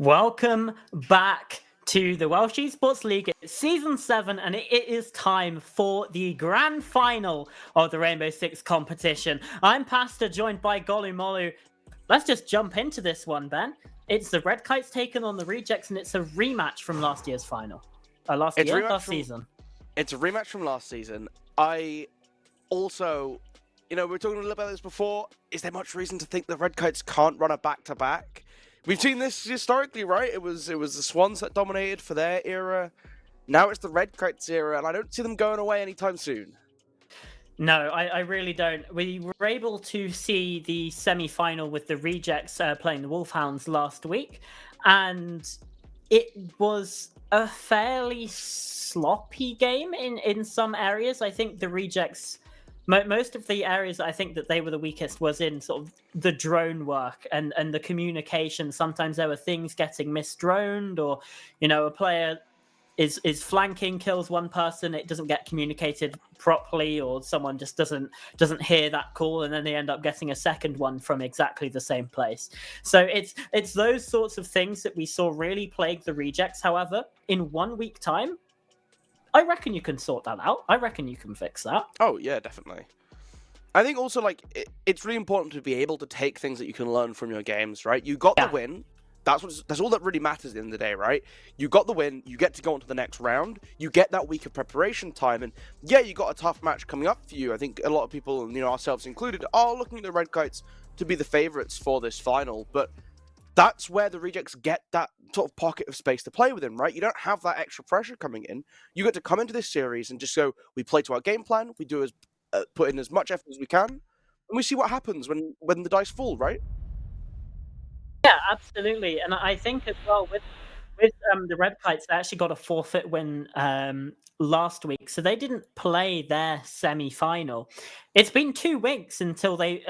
Welcome back to the Welsh Esports League. It's Season 7 and it is time for the grand final of the Rainbow Six competition. I'm Pastor, joined by Golu. Let's just jump into this one, Ben. It's the Red Kites taken on the Rejects and it's a rematch from last year's final. Last season. It's a rematch from last season. I also, we were talking a little about this before. Is there much reason to think the Red Kites can't run a back-to-back? We've seen this historically, right? It was the Swans that dominated for their era. Now it's the Red Kites era, and I don't see them going away anytime soon. No, I really don't. We were able to see the semi-final with the Rejects playing the Wolfhounds last week, and it was a fairly sloppy game in some areas. I think the Rejects, most of the areas I think that they were the weakest was in sort of the drone work and the communication. Sometimes there were things getting misdroned, or a player is flanking, kills one person, it doesn't get communicated properly, or someone just doesn't hear that call, and then they end up getting a second one from exactly the same place. So it's those sorts of things that we saw really plague the Rejects. However, in 1 week time, I reckon you can sort that out. I reckon you can fix that. Oh yeah, definitely. I think also it's really important to be able to take things that you can learn from your games, right? You got the win. That's all that really matters at the end of the day, right? You got the win, you get to go on to the next round, you get that week of preparation time, and yeah, you got a tough match coming up for you. I think a lot of people, and ourselves included, are looking at the Red Kites to be the favourites for this final, but that's where the Rejects get that sort of pocket of space to play within, right? You don't have that extra pressure coming in. You get to come into this series and just go, we play to our game plan, we do put in as much effort as we can, and we see what happens when the dice fall, right? Yeah, absolutely. And I think as well with the Red Kites, they actually got a forfeit win last week, so they didn't play their semi-final. It's been 2 weeks until they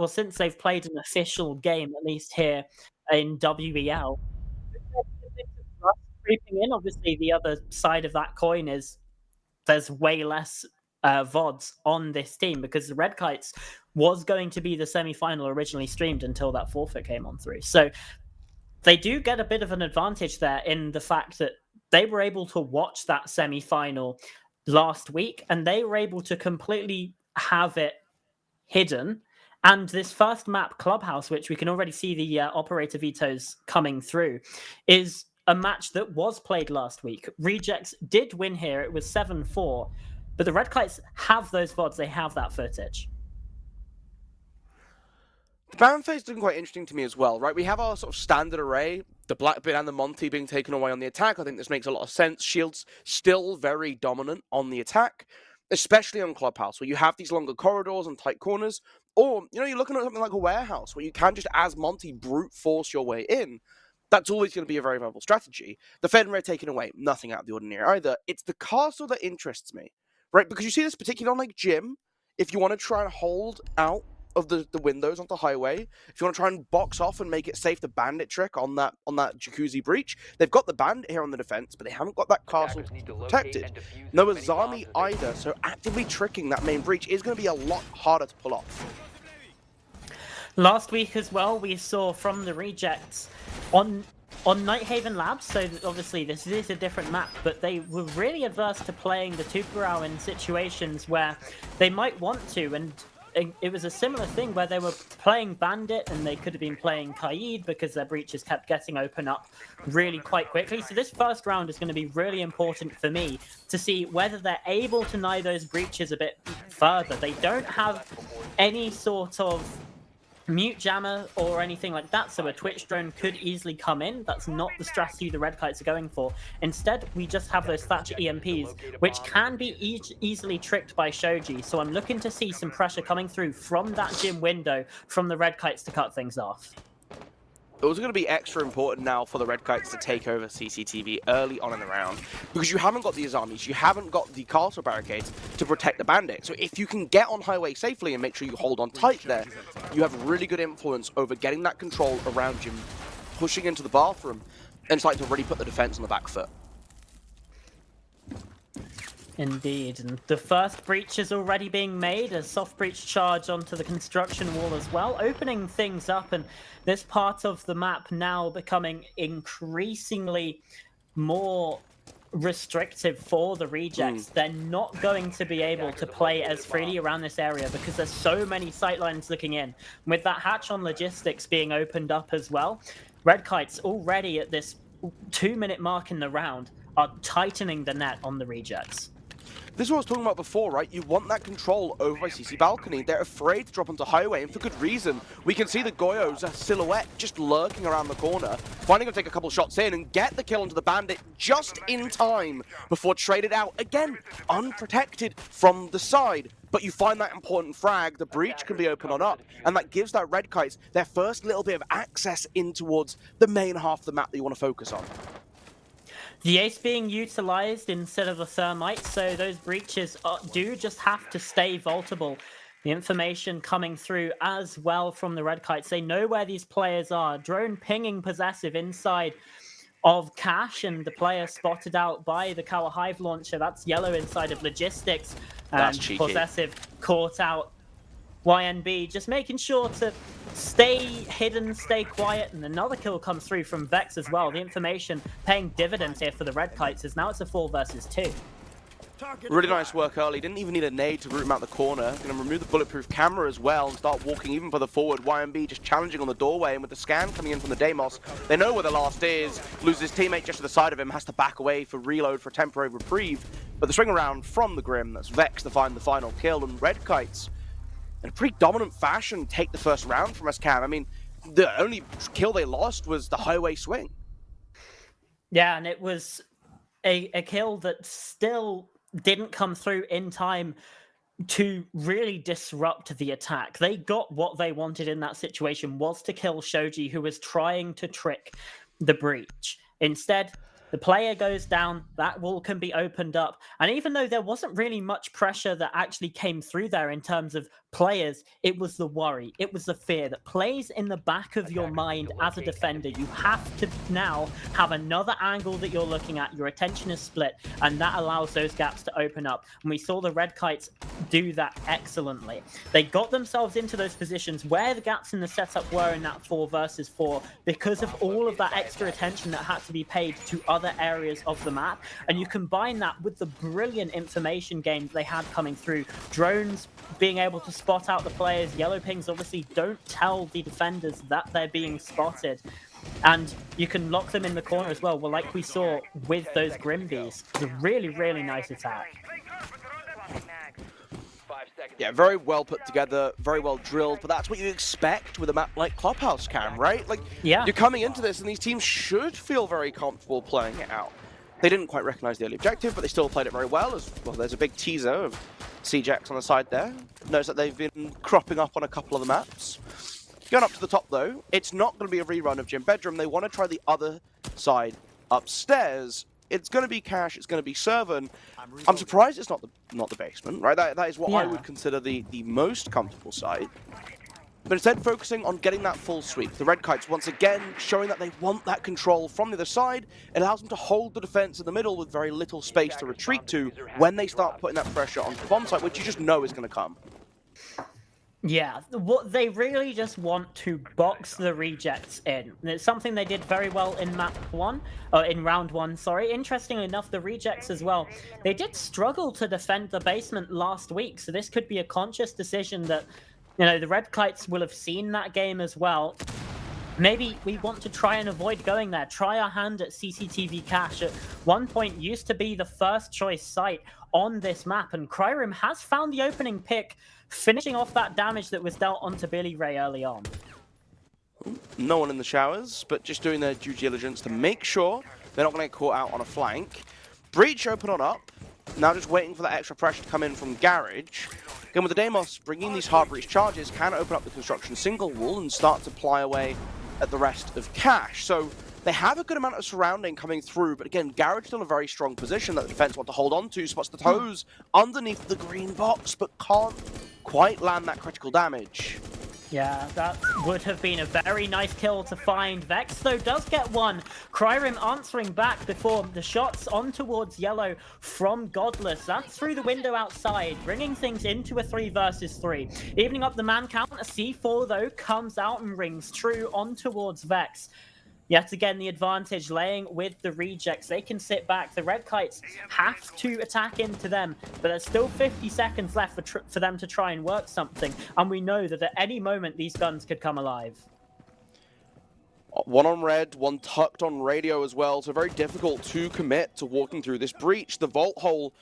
since they've played an official game, at least here in WEL. Creeping in, obviously, the other side of that coin is there's way less VODs on this team, because the Red Kites was going to be the semi-final originally streamed until that forfeit came on through. So they do get a bit of an advantage there in the fact that they were able to watch that semi-final last week and they were able to completely have it hidden. And this first map, Clubhouse, which we can already see the operator vetoes coming through, is a match that was played last week. Rejects did win here. It was 7-4. But the Red Kites have those VODs. They have that footage. The Baron phase is looking quite interesting to me as well, right? We have our sort of standard array, the Blackbeard and the Monty being taken away on the attack. I think this makes a lot of sense. Shield's still very dominant on the attack, especially on Clubhouse, where you have these longer corridors and tight corners. Or, you're looking at something like a warehouse, where you can just, as Monty, brute force your way in. That's always going to be a very viable strategy. The Fenrir taken away, nothing out of the ordinary either. It's the castle that interests me, right? Because you see this particularly on, like, Gym. If you want to try and hold out of the windows onto highway, if you want to try and box off and make it safe, the bandit trick on that jacuzzi breach, they've got the bandit here on the defense, but they haven't got that castle protected. No Azami either, so actively tricking that main breach is going to be a lot harder to pull off. Last week as well, we saw from the Rejects on Nighthaven Labs, so obviously this is a different map, but they were really adverse to playing the Tukurao in situations where they might want to, and it was a similar thing where they were playing Bandit and they could have been playing Kaid because their breaches kept getting open up really quite quickly. So this first round is going to be really important for me to see whether they're able to nigh those breaches a bit further. They don't have any sort of mute jammer or anything like that, so a Twitch drone could easily come in. That's not the strategy the Red Kites are going for. Instead, we just have those Thatcher EMPs, which can be easily tricked by Shoji, so I'm looking to see some pressure coming through from that Gym window from the Red Kites to cut things off. It was going to be extra important now for the Red Kites to take over CCTV early on in the round, because you haven't got the Azamis, you haven't got the castle barricades to protect the bandit. So if you can get on highway safely and make sure you hold on tight there, you have really good influence over getting that control around you, pushing into the bathroom, and starting to really put the defense on the back foot. Indeed, and the first breach is already being made, a soft breach charge onto the construction wall as well, opening things up, and this part of the map now becoming increasingly more restrictive for the rejects. They're not going to be able to play as freely around this area because there's so many sightlines looking in. With that hatch on logistics being opened up as well, Red Kite's already at this 2-minute mark in the round are tightening the net on the rejects. This is what I was talking about before, right? You want that control over by CC Balcony. They're afraid to drop onto highway, and for good reason. We can see the Goyo's silhouette just lurking around the corner, finally going to take a couple shots in and get the kill onto the Bandit just in time before traded out. Again, unprotected from the side. But you find that important frag, the breach can be open on up, and that gives that Red Kites their first little bit of access in towards the main half of the map that you want to focus on. The ace being utilized instead of the thermite, so those breaches do just have to stay vaultable. The information coming through as well from the Red Kites. They know where these players are. Drone pinging possessive inside of Cash, and the player spotted out by the Cower Hive launcher. That's yellow inside of logistics. And That's cheeky. possessive caught out YNB, just making sure to stay hidden, stay quiet, and another kill comes through from Vex as well. The information paying dividends here for the Red Kites as now it's a 4 versus 2. Really nice work early. Didn't even need a nade to root him out the corner. Going to remove the bulletproof camera as well and start walking even further forward. YMB just challenging on the doorway, and with the scan coming in from the Deimos, they know where the last is. Loses his teammate just to the side of him, has to back away for reload for a temporary reprieve. But the swing around from the Grim, that's Vex to find the final kill, and Red Kites, in a pretty dominant fashion, take the first round from us, Cam. I mean, the only kill they lost was the highway swing. Yeah, and it was a kill that still didn't come through in time to really disrupt the attack. They got what they wanted in that situation, was to kill Shoji, who was trying to trick the breach. Instead, the player goes down, that wall can be opened up, and even though there wasn't really much pressure that actually came through there in terms of players, it was the worry, it was the fear that plays in the back of your mind as a defender. You have to now have another angle that you're looking at, your attention is split, and that allows those gaps to open up. And we saw the Red Kites do that excellently. They got themselves into those positions where the gaps in the setup were in that 4 versus 4 because of all of that extra attention that had to be paid to other areas of the map. And you combine that with the brilliant information games they had coming through, drones being able to spot out the players, yellow pings obviously don't tell the defenders that they're being spotted, and you can lock them in the corner as well. Well, like we saw with those Grimbees, it's a really, really nice attack. Yeah, very well put together, very well drilled, but that's what you expect with a map like Clubhouse, Cam, right? Like, yeah, you're coming into this and these teams should feel very comfortable playing it out. They didn't quite recognize the early objective, but they still played it very well. As well, there's a big teaser of CJX on the side there. Notice that they've been cropping up on a couple of the maps. Going up to the top, though, it's not going to be a rerun of Gym Bedroom. They want to try the other side upstairs. It's going to be Cash, it's going to be Servant. I'm surprised it's not the basement, right? That is what I would consider the most comfortable side. But instead focusing on getting that full sweep. The Red Kites once again showing that they want that control from the other side. It allows them to hold the defense in the middle with very little space to retreat to when they start putting that pressure onto the bomb site, which you just know is going to come. Yeah, what they really just want to box the rejects in. And it's something they did very well in in round one, sorry. Interestingly enough, the rejects as well, they did struggle to defend the basement last week, so this could be a conscious decision that, you know, the Red Kites will have seen that game as well. Maybe we want to try and avoid going there. Try our hand at CCTV Cache. At one point used to be the first choice site on this map, and Cryrim has found the opening pick, finishing off that damage that was dealt onto Billy Ray early on. No one in the showers, but just doing their due diligence to make sure they're not going to get caught out on a flank. Breach open on up. Now just waiting for that extra pressure to come in from Garage. Again, with the Deimos bringing these hard breach charges, can open up the construction single wall and start to ply away at the rest of Cash. So they have a good amount of surrounding coming through, but again, Garage still in a very strong position that the defense want to hold on to, spots the toes underneath the green box, but can't quite land that critical damage. Yeah, that would have been a very nice kill to find. Vex, though, does get one. Cryrim answering back before the shots on towards yellow from Godless. That's through the window outside, bringing things into a 3 versus 3. Evening up the man count, a C4, though, comes out and rings true on towards Vex. Yet again, the advantage laying with the rejects. They can sit back. The Red Kites have to attack into them, but there's still 50 seconds left for them to try and work something. And we know that at any moment, these guns could come alive. One on red, one tucked on radio as well, so very difficult to commit to walking through this breach. The vault hole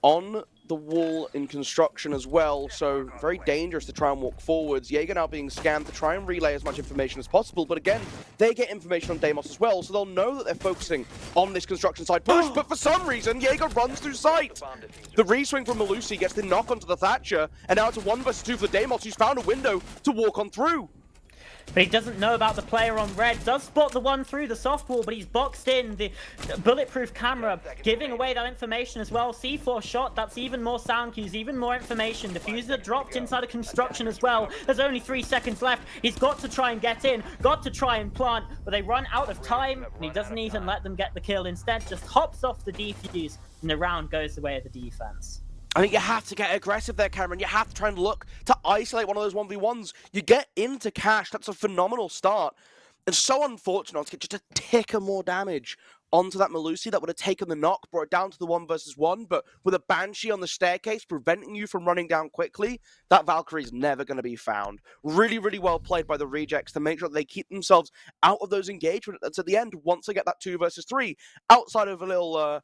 on the wall in construction as well, so very dangerous to try and walk forwards. Jaeger now being scanned to try and relay as much information as possible, but again, they get information on Deimos as well, so they'll know that they're focusing on this construction side push, but for some reason, Jaeger runs through sight. The re-swing from Melusi gets the knock onto the Thatcher, and now it's a 1 versus 2 for Deimos, who's found a window to walk on through. But he doesn't know about the player on red. Does spot the one through the soft wall, but he's boxed in. The bulletproof camera giving away that information as well. C4 shot, that's even more sound cues, even more information. Diffuser dropped inside of construction as well. There's only 3 seconds left. He's got to try and get in, got to try and plant, but they run out of time, and he doesn't even let them get the kill. Instead, just hops off the defuse, and the round goes the way of the defense. I think you have to get aggressive there, Cameron. You have to try and look to isolate one of those 1v1s. You get into cash. That's a phenomenal start. And so unfortunate to get just a tick of more damage onto that Melusi that would have taken the knock, brought it down to the 1 versus 1. But with a Banshee on the staircase preventing you from running down quickly, that Valkyrie's never going to be found. Really, really well played by the rejects to make sure that they keep themselves out of those engagements at the end once they get that 2 versus 3. Outside of a little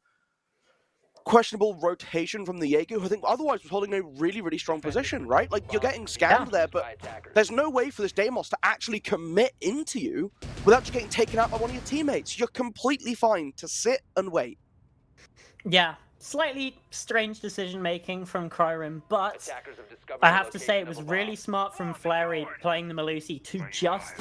questionable rotation from the Jaeger, who I think otherwise was holding a really, really strong position, right? Like, you're getting scanned there, but there's no way for this Deimos to actually commit into you without just getting taken out by one of your teammates. You're completely fine to sit and wait. Yeah, slightly strange decision-making from Cryrim, but I have to say it was really smart from Flary playing the Melusi to just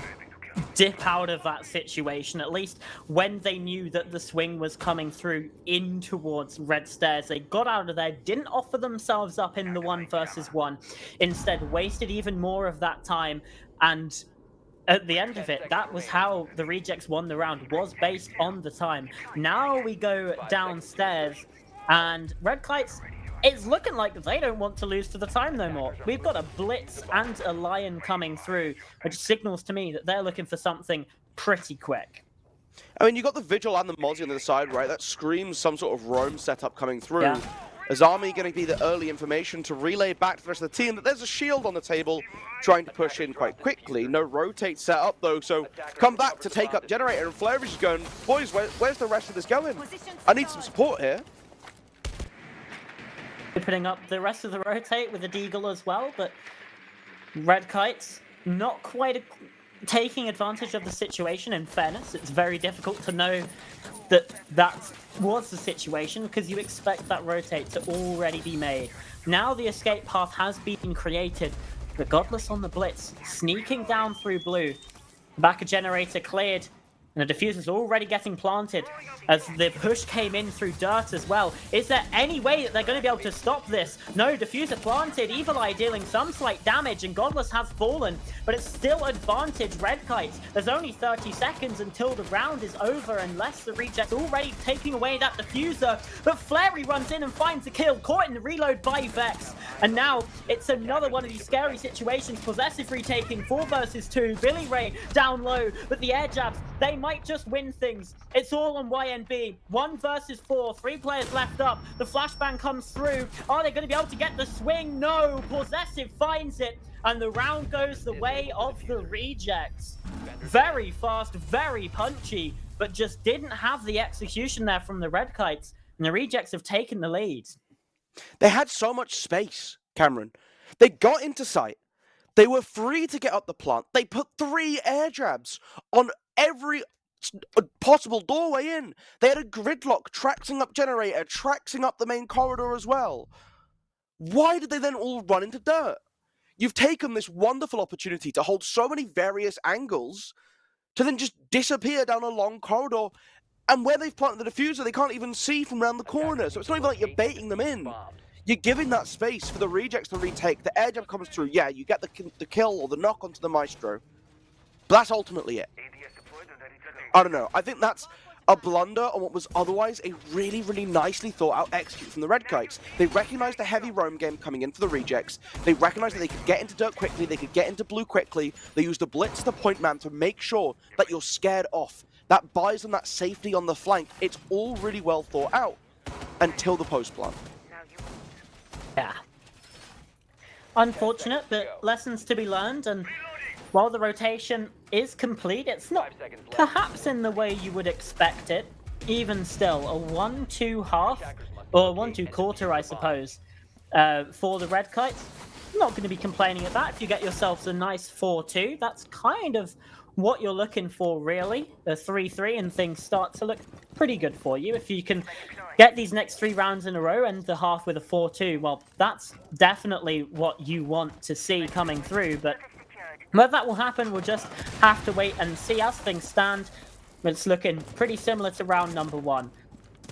dip out of that situation, at least when they knew that the swing was coming through in towards red stairs. They got out of there, didn't offer themselves up in the 1 versus 1, instead wasted even more of that time, and at the end of it, that was how the rejects won the round, was based on the time. Now we go downstairs, and Red Kites, it's looking like they don't want to lose to the time no more. We've got a Blitz and a Lion coming through, which signals to me that they're looking for something pretty quick. I mean, you got the Vigil and the Mozzie on the other side, right? That screams some sort of roam setup coming through. Yeah. Is Army going to be the early information to relay back to the rest of the team that there's a shield on the table trying to push in quite quickly? No rotate set up, though, so come back to take up Generator, and Flare is going, boys, where's the rest of this going? I need some support here. Putting up the rest of the rotate with the Deagle as well, but Red Kites not quite taking advantage of the situation. In fairness, it's very difficult to know that that was the situation because you expect that rotate to already be made. Now the escape path has been created, but Godless on the Blitz, sneaking down through blue. Back a generator cleared, and the diffuser's already getting planted as the push came in through dirt as well. Is there any way that they're going to be able to stop this? No, diffuser planted, Evil Eye dealing some slight damage, and Godless has fallen, but it's still advantage Red Kites. There's only 30 seconds until the round is over, unless the reject's already taking away that diffuser. But Flary runs in and finds the kill, caught in the reload by Vex. And now it's another one of these scary situations. Possessive retaking, 4 versus 2. Billy Ray down low, but the air jabs, they might just win things. It's all on YNB. 1 versus 4. 3 players left up. The flashbang comes through. Are they going to be able to get the swing? No. Possessive finds it. And the round goes the way of the rejects. Very fast, very punchy, but just didn't have the execution there from the Red Kites. And the rejects have taken the lead. They had so much space, Cameron. They got into sight. They were free to get up the plant. They put 3 air jabs on every possible doorway in. They had a gridlock tracking up generator, tracking up the main corridor as well. Why did they then all run into dirt? You've taken this wonderful opportunity to hold so many various angles to then just disappear down a long corridor, and where they've planted the diffuser, they can't even see from around the corner, so it's not even like you're baiting them in. you're giving that space for the rejects to retake. The air jab comes through. Yeah, you get the kill or the knock onto the Maestro. But that's ultimately it. I don't know. I think that's a blunder on what was otherwise a really, really nicely thought out execute from the Red Kites. They recognized the heavy roam game coming in for the rejects. They recognized that they could get into dirt quickly, they could get into blue quickly. They used the blitz as the point man to make sure that you're scared off. That buys them that safety on the flank. It's all really well thought out until the post plant. Yeah. Unfortunate, but lessons to be learned, and while the rotation is complete, it's not perhaps in the way you would expect it. Even still, a 1-2 half, or a 1-2 quarter, I suppose, for the Red Kites. I'm not going to be complaining at that. If you get yourselves a nice 4-2, that's kind of what you're looking for, really. A 3-3, and things start to look pretty good for you. If you can get these next 3 rounds in a row and the half with a 4-2, well, that's definitely what you want to see coming through, but whether that will happen, we'll just have to wait and see. As things stand, it's looking pretty similar to round number 1.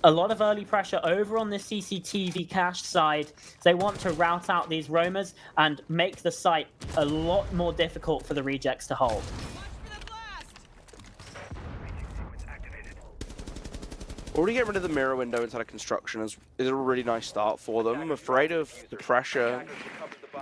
A lot of early pressure over on the CCTV cache side. They want to route out these roamers and make the site a lot more difficult for the rejects to hold. Already get rid of the mirror window inside of construction is a really nice start for them. I'm afraid of the pressure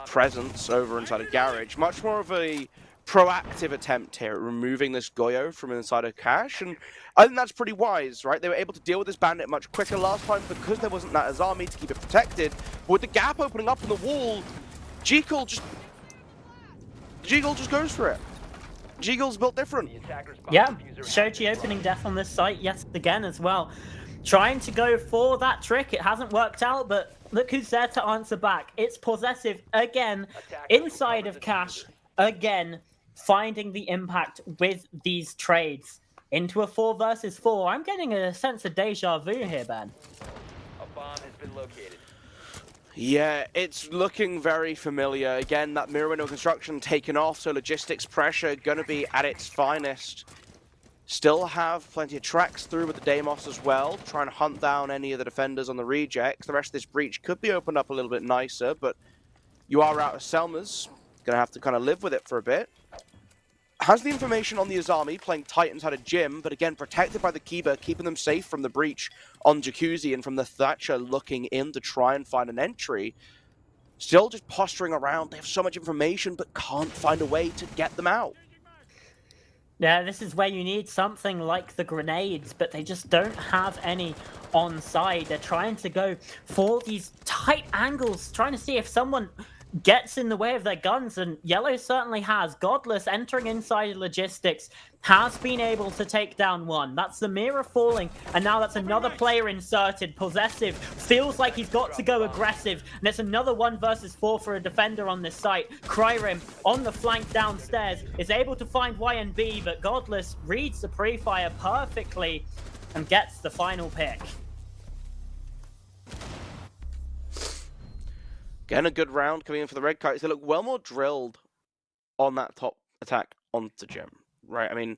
presence over inside of garage. Much more of a proactive attempt here at removing this Goyo from inside of cache, and I think that's pretty wise, right? They were able to deal with this bandit much quicker last time because there wasn't that Azami to keep it protected. But with the gap opening up in the wall, Golu just goes for it. Golu's built different. Yeah, Shoji opening death on this site yet again as well. Trying to go for that trick. It hasn't worked out, but look who's there to answer back. It's Possessive again, inside of cache, again, finding the impact with these trades. Into a 4 versus 4. I'm getting a sense of deja vu here, Ben. A bomb has been located. Yeah, it's looking very familiar. Again, that mirror window construction taken off, so logistics pressure going to be at its finest. Still have plenty of tracks through with the Deimos as well, trying to hunt down any of the defenders on the rejects. The rest of this breach could be opened up a little bit nicer, but you are out of Selma's. Going to have to kind of live with it for a bit. Has the information on the Azami, playing tight inside a gym, but again, protected by the Kiba, keeping them safe from the breach on Jacuzzi and from the Thatcher looking in to try and find an entry. Still just posturing around. They have so much information, but can't find a way to get them out. Yeah, this is where you need something like the grenades, but they just don't have any on side. They're trying to go for these tight angles, trying to see if someone gets in the way of their guns, and Yellow certainly has. Godless entering inside logistics has been able to take down one. That's the mirror falling, and now that's another player inserted. Possessive feels like he's got to go aggressive, and it's another 1 versus 4 for a defender on this site. Kryrim on the flank downstairs is able to find YNB, but Godless reads the pre-fire perfectly and gets the final pick. Again, a good round coming in for the Red Kites. They look well more drilled on that top attack onto Gem, right? I mean,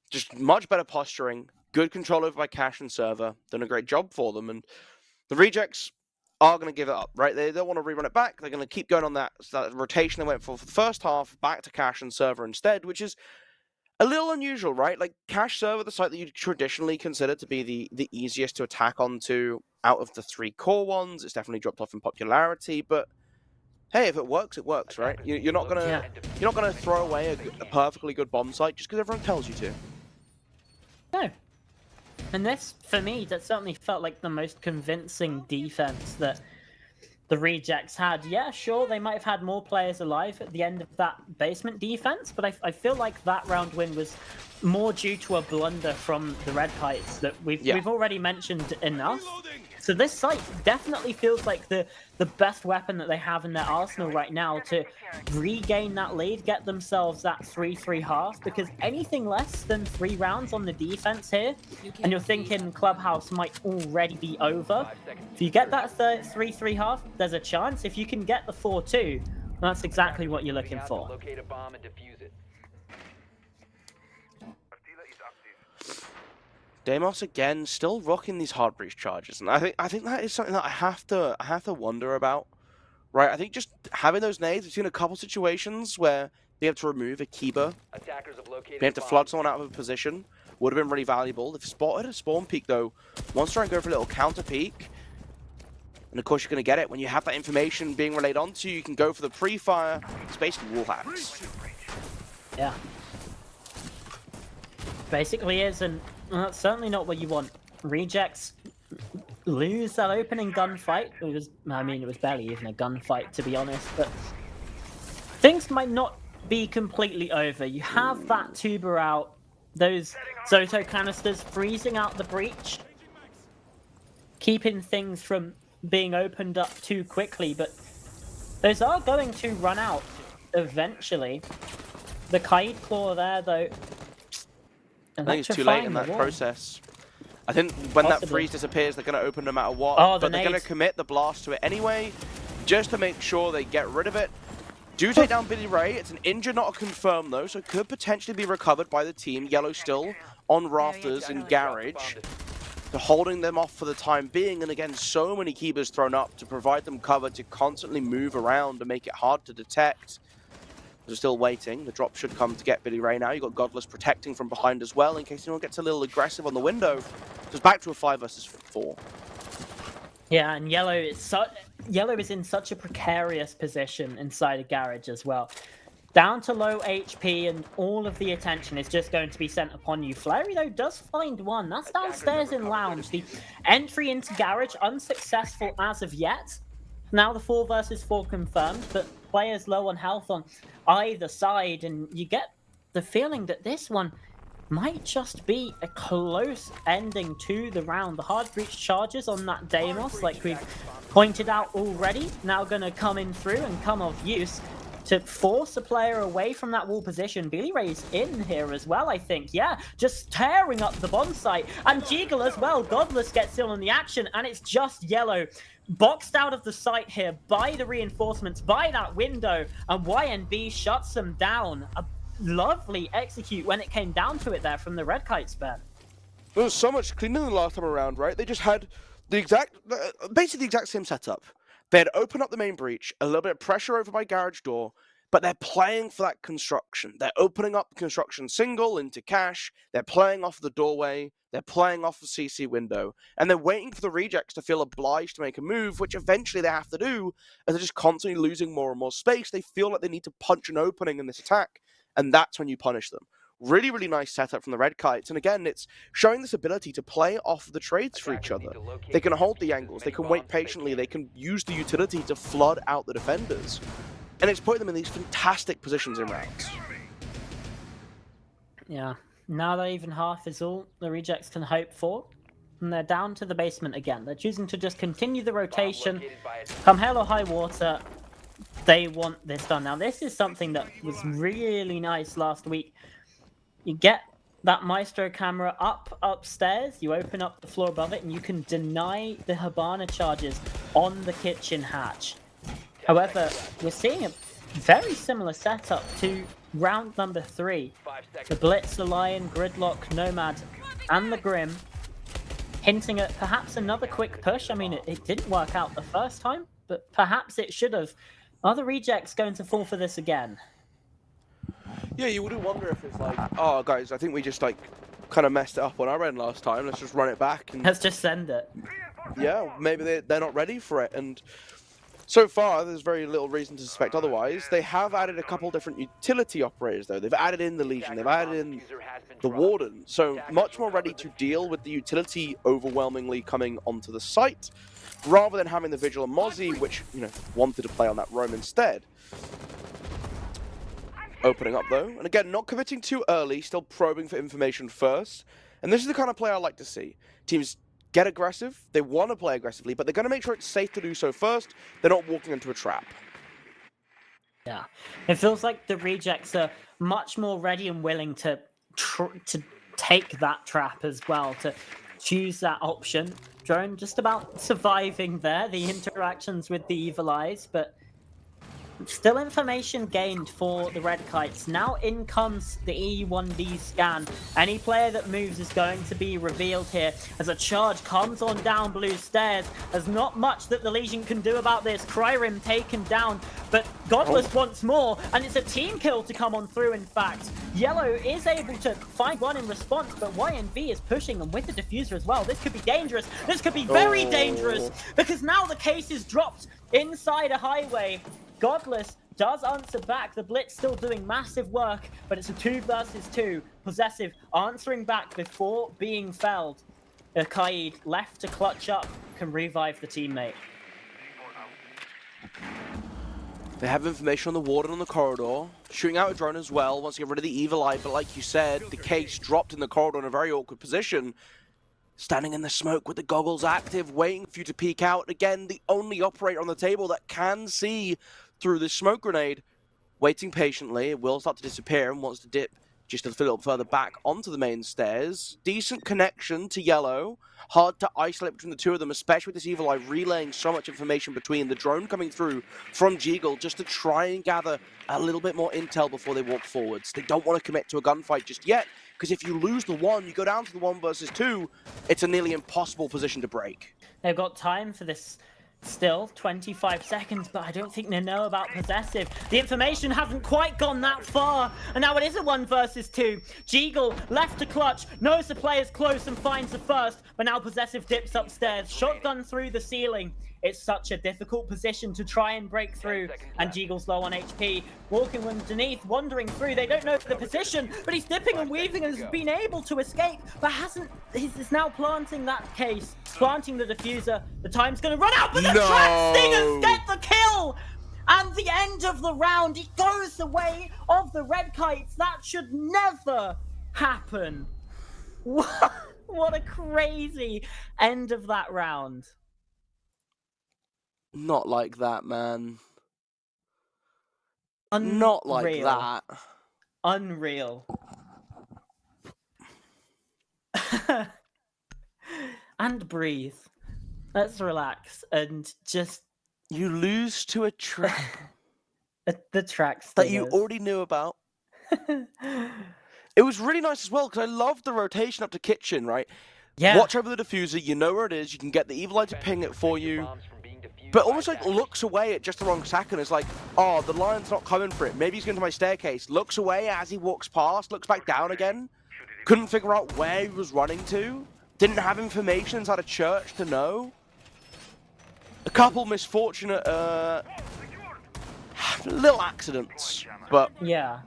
just much better posturing, good control over by cache and server, done a great job for them. And the rejects are going to give it up, right? They don't want to rerun it back. They're going to keep going on that rotation they went for the first half, back to cache and server instead, which is a little unusual, right? Like, cache server, the site that you traditionally consider to be the easiest to attack onto out of the 3 core ones. It's definitely dropped off in popularity, but hey, if it works, right? You're not gonna throw away a perfectly good bomb site just because everyone tells you to. No. And this, for me, that certainly felt like the most convincing defense that the rejects had. Yeah, sure, they might have had more players alive at the end of that basement defense, but I feel like that round win was more due to a blunder from the Red Kites that we've already mentioned enough. So this site definitely feels like the best weapon that they have in their arsenal right now to regain that lead, get themselves that 3-3 half, because anything less than 3 rounds on the defense here, and you're thinking Clubhouse might already be over. If you get that 3-3 half, there's a chance. If you can get the 4-2, that's exactly what you're looking for. Locate a bomb and defuse it. Deimos again, still rocking these hard breach charges, and I think that is something that I have to wonder about, right? I think just having those nades, we've seen a couple situations where they have to remove a Kiba, Attackers have located they have to a bomb. flood someone out of a position, would have been really valuable. They've spotted a spawn peak though, wants to try and go for a little counter peek, and of course you're going to get it when you have that information being relayed onto you. You can go for the pre-fire. It's basically wall hacks. Yeah. Basically is, and that's certainly not what you want. Rejects lose that opening gunfight. It was barely even a gunfight, to be honest, but things might not be completely over. You have that tuber out, those Zoto canisters freezing out the breach, keeping things from being opened up too quickly, but those are going to run out eventually. The Kaid Claw there, though, I think it's too late in that process. I think when that freeze disappears, they're going to open no matter what. Oh, but they're going to commit the blast to it anyway, just to make sure they get rid of it. Do take down Billy Ray. It's an injury, not a confirm though, so it could potentially be recovered by the team. Yellow still on rafters in garage. They're holding them off for the time being, and again, so many keepers thrown up to provide them cover to constantly move around and make it hard to detect. They're still waiting. The drop should come to get Billy Ray now. You've got Godless protecting from behind as well in case anyone gets a little aggressive on the window. So it's back to a 5 versus 4. Yeah, and Yellow is in such a precarious position inside a garage as well. Down to low HP, and all of the attention is just going to be sent upon you. Flurry, though, does find one. That's downstairs in Lounge. The entry into garage, unsuccessful as of yet. Now the 4 versus 4 confirmed, but players low on health on either side, and you get the feeling that this one might just be a close ending to the round. The hard breach charges on that Deimos, like we've pointed out already, now going to come in through and come of use to force a player away from that wall position. Billy Ray's in here as well, I think. Yeah, just tearing up the bomb site. And Jiggle as well. Godless gets in on the action, and it's just Yellow boxed out of the site here by the reinforcements, by that window, and YNB shuts them down. A lovely execute when it came down to it there from the Red Kite Span. It was so much cleaner than the last time around, right? They just had basically the exact same setup. They had opened up the main breach, a little bit of pressure over by garage door, but they're playing for that construction. They're opening up construction single into cash, they're playing off the doorway, they're playing off the CC window, and they're waiting for the rejects to feel obliged to make a move, which eventually they have to do, as they're just constantly losing more and more space. They feel like they need to punch an opening in this attack, and that's when you punish them. Really, really nice setup from the Red Kites. And again, it's showing this ability to play off the trades for each other. They can hold the angles, they can wait patiently, they can use the utility to flood out the defenders. And it's putting them in these fantastic positions in rounds. Yeah, now that even half is all the rejects can hope for. And they're down to the basement again. They're choosing to just continue the rotation. Come hell or high water, they want this done. Now, this is something that was really nice last week. You get that Maestro camera upstairs, you open up the floor above it, and you can deny the Hibana charges on the kitchen hatch. However, we're seeing a very similar setup to round number 3. The Blitz, the Lion, Gridlock, Nomad, and the Grim, hinting at perhaps another quick push. I mean, it didn't work out the first time, but perhaps it should have. Are the rejects going to fall for this again? Yeah, you would wonder if it's like, oh, guys, I think we just, like, kind of messed it up on our end last time. Let's just run it back. And Let's just send it. yeah, maybe they're not ready for it. And so far, there's very little reason to suspect otherwise. They have added a couple different utility operators, though. They've added in the Legion. They've added in the Warden. So much more ready to deal with the utility overwhelmingly coming onto the site, rather than having the Vigil and Mozzie, which, you know, wanted to play on that roam instead. Opening up, though. And again, not committing too early, still probing for information first. And this is the kind of play I like to see. Teams get aggressive, they want to play aggressively, but they're going to make sure it's safe to do so first. They're not walking into a trap. Yeah. It feels like the rejects are much more ready and willing to take that trap as well, to choose that option. Drone just about surviving there, the interactions with the Evil Eyes, but Still information gained for the Red Kites. Now in comes the E1D scan. Any player that moves is going to be revealed here as a charge comes on down blue stairs. There's not much that the Legion can do about this. Cryrim taken down, but Godless wants more, and it's a team kill to come on through, in fact. Yellow is able to find one in response, but YNB is pushing them with the diffuser as well. This could be dangerous. This could be very dangerous, because now the case is dropped inside a highway. Godless does answer back. The Blitz still doing massive work, but it's a 2 versus 2. Possessive answering back before being felled. Kaid left to clutch up, can revive the teammate. They have information on the warden on the corridor. Shooting out a drone as well, wants to get rid of the evil eye, but like you said, the case dropped in the corridor in a very awkward position. Standing in the smoke with the goggles active, waiting for you to peek out. Again, the only operator on the table that can see through this smoke grenade. Waiting patiently, it will start to disappear and wants to dip just a little further back onto the main stairs. Decent connection to Yellow. Hard to isolate between the two of them, especially with this evil eye relaying so much information between the drone coming through from Jeagle just to try and gather a little bit more intel before they walk forwards. They don't want to commit to a gunfight just yet, because if you lose the one, you go down to the 1 versus 2, it's a nearly impossible position to break. They've got time for this still, 25 seconds, but I don't think they know about Possessive. The information hasn't quite gone that far, and now it is a 1 versus 2. Jeagle left to clutch, knows the player's close and finds the first, but now Possessive dips upstairs, shotgun through the ceiling. It's such a difficult position to try and break through, and Jeagle's low on HP. Walking underneath, wandering through, they don't know the position, but he's dipping and weaving and has been able to escape, but he's now planting that case, planting the diffuser. The time's gonna run out, but the Track Stingers get the kill! And the end of the round, it goes the way of the Red Kites. That should never happen. What a crazy end of that round. Not like that, man. Unreal. Not like that. Unreal. And breathe. Let's relax and just... You lose to a track the tracks that you already knew about. It was really nice as well, because I loved the rotation up to kitchen, right? Yeah. Watch over the diffuser, you know where it is, you can get the evil eye to ping it for you. But almost like looks away at just the wrong second. It's like, oh, the lion's not coming for it. Maybe he's going to my staircase. Looks away as he walks past, looks back down again. Couldn't figure out where he was running to. Didn't have information inside a church to know. A couple misfortunate little accidents. But yeah,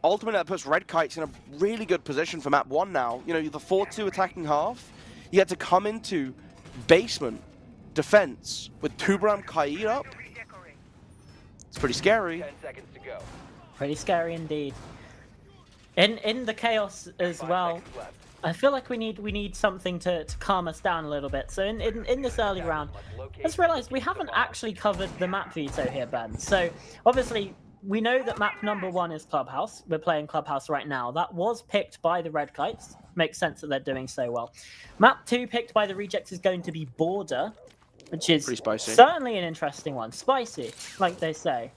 ultimately that puts Red Kites in a really good position for map 1 now. You know, the 4-2 attacking half. You had to come into basement defense with Tubram Kaid up. It's pretty scary. 10 seconds to go. pretty scary indeed. In the chaos as well, I feel like we need something to calm us down a little bit. So in this early round, let's realize we haven't actually covered the map veto here, Ben. So obviously we know that map number 1 is Clubhouse. We're playing Clubhouse right now. That was picked by the Red Kites. Makes sense that they're doing so well. Map 2 picked by the Rejects is going to be Border, which is pretty spicy. Certainly an interesting one. Spicy, like they say.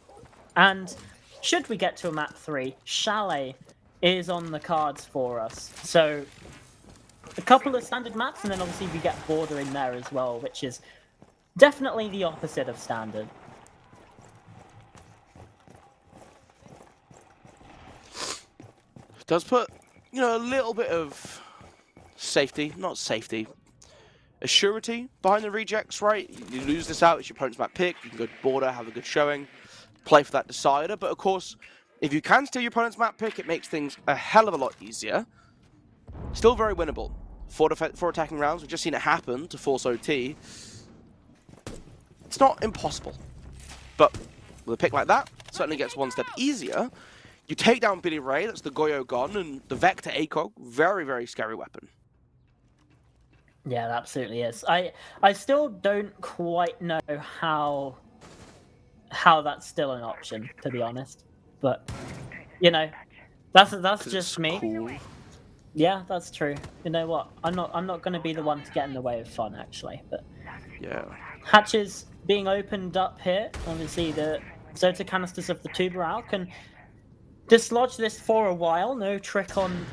And should we get to a map 3, Chalet is on the cards for us. So a couple of standard maps, and then obviously we get Border in there as well, which is definitely the opposite of standard. Does put, you know, a little bit of safety, not safety, a surety behind the rejects, right? You lose this out, it's your opponent's map pick, you can go to Border, have a good showing, play for that decider, but of course, if you can steal your opponent's map pick, it makes things a hell of a lot easier. Still very winnable. 4 attacking rounds, we've just seen it happen to Force OT. It's not impossible, but with a pick like that, certainly gets one step easier. You take down Billy Ray, that's the Goyo gone, and the Vector ACOG, very, very scary weapon. Yeah, it absolutely is. I still don't quite know how that's still an option, to be honest. But you know, that's just me. Cool. Yeah, that's true. You know what? I'm not going to be the one to get in the way of fun, actually. But Yeah. hatches being opened up here. Obviously, the So to canisters of the Tuberal can dislodge this for a while. No trick on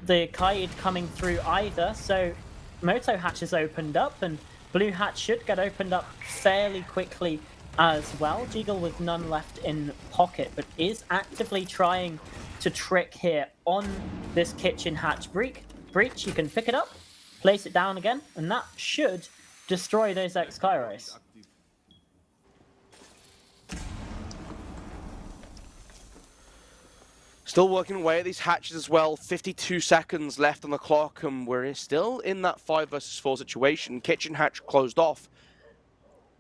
the Kaid coming through either. So Moto hatch is opened up, and blue hatch should get opened up fairly quickly as well. Jiggle with none left in pocket, but is actively trying to trick here on this kitchen hatch breach. You can pick it up, place it down again, and that should destroy those X-Kairos. Still working away at these hatches as well. 52 seconds left on the clock, and we're still in that 5 versus 4 situation. Kitchen hatch closed off.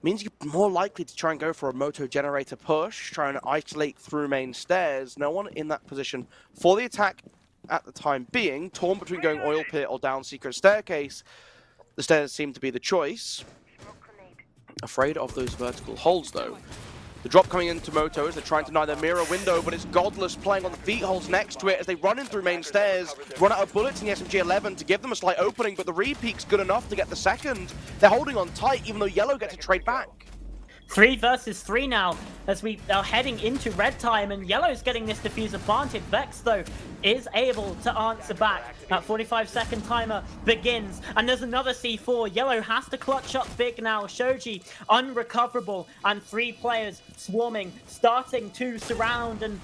Means you're more likely to try and go for a moto generator push, try and isolate through main stairs. No one in that position for the attack at the time being. Torn between going oil pit or down secret staircase. The stairs seem to be the choice. Afraid of those vertical holds though. The drop coming into Moto as they're trying to deny their mirror window, but it's Godless playing on the feet holes next to it as they run in through main stairs, run out of bullets in the SMG-11 to give them a slight opening, but the repeak's good enough to get the second. They're holding on tight, even though Yellow gets a trade back. 3 versus 3 now as we are heading into red time, and Yellow's getting this diffuser planted. Vex, though, is able to answer back. That 45-second timer begins, and there's another C4. Yellow has to clutch up big now. Shoji unrecoverable, and 3 players swarming, starting to surround, and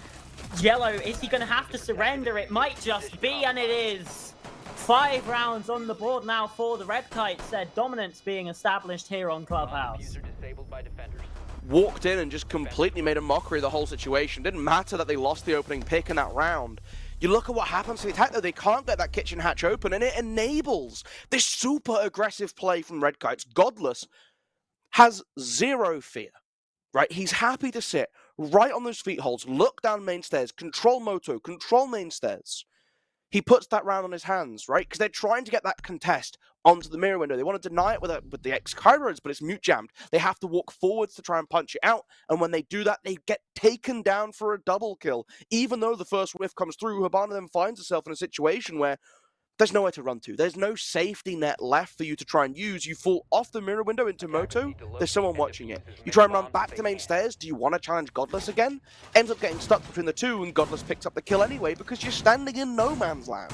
Yellow, is he going to have to surrender? It might just be, and it is. 5 rounds on the board now for the Red Kites. Their dominance being established here on Clubhouse. Walked in and just completely made a mockery of the whole situation. Didn't matter that they lost the opening pick in that round. You look at what happens to the attack though, they can't get that kitchen hatch open, and it enables this super aggressive play from Red Kites. Godless has zero fear, right? He's happy to sit right on those feet holes, look down main stairs, control Moto, control main stairs. He puts that round on his hands, right? Because they're trying to get that contest onto the mirror window. They want to deny it with the X-Kairos, but it's mute jammed. They have to walk forwards to try and punch it out, and when they do that, they get taken down for a double kill. Even though the first whiff comes through, Hibana then finds herself in a situation where there's nowhere to run to. There's no safety net left for you to try and use. You fall off the mirror window into Moto, there's someone watching it. You try and run back to main stairs, do you want to challenge Godless again? Ends up getting stuck between the two, and Godless picks up the kill anyway because you're standing in no man's land.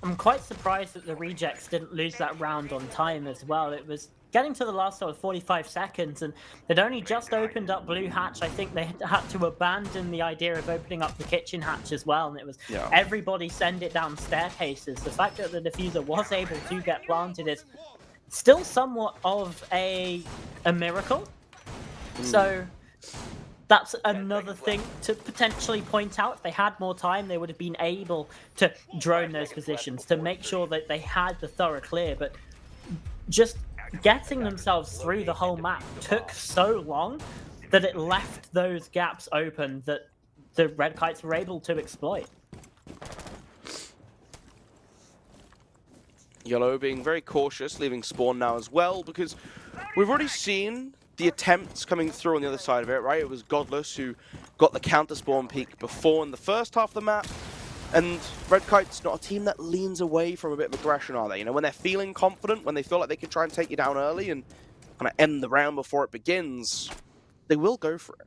I'm quite surprised that the rejects didn't lose that round on time as well. It was getting to the last sort of 45 seconds, and they'd only just opened up blue hatch. I think they had to abandon the idea of opening up the kitchen hatch as well, and it was everybody send it down staircases. The fact that the diffuser was able to get planted is still somewhat of a miracle. So that's another thing to potentially point out. If they had more time, they would have been able to drone those positions to make sure that they had the thorough clear, but just getting themselves through the whole map took so long that it left those gaps open that the Red Kites were able to exploit. Yellow being very cautious, leaving spawn now as well, because we've already seen the attempts coming through on the other side of it, right? It was Godless who got the counter spawn peak before in the first half of the map. And Red Kite's not a team that leans away from a bit of aggression, are they? You know, when they're feeling confident, when they feel like they can try and take you down early and kind of end the round before it begins, they will go for it.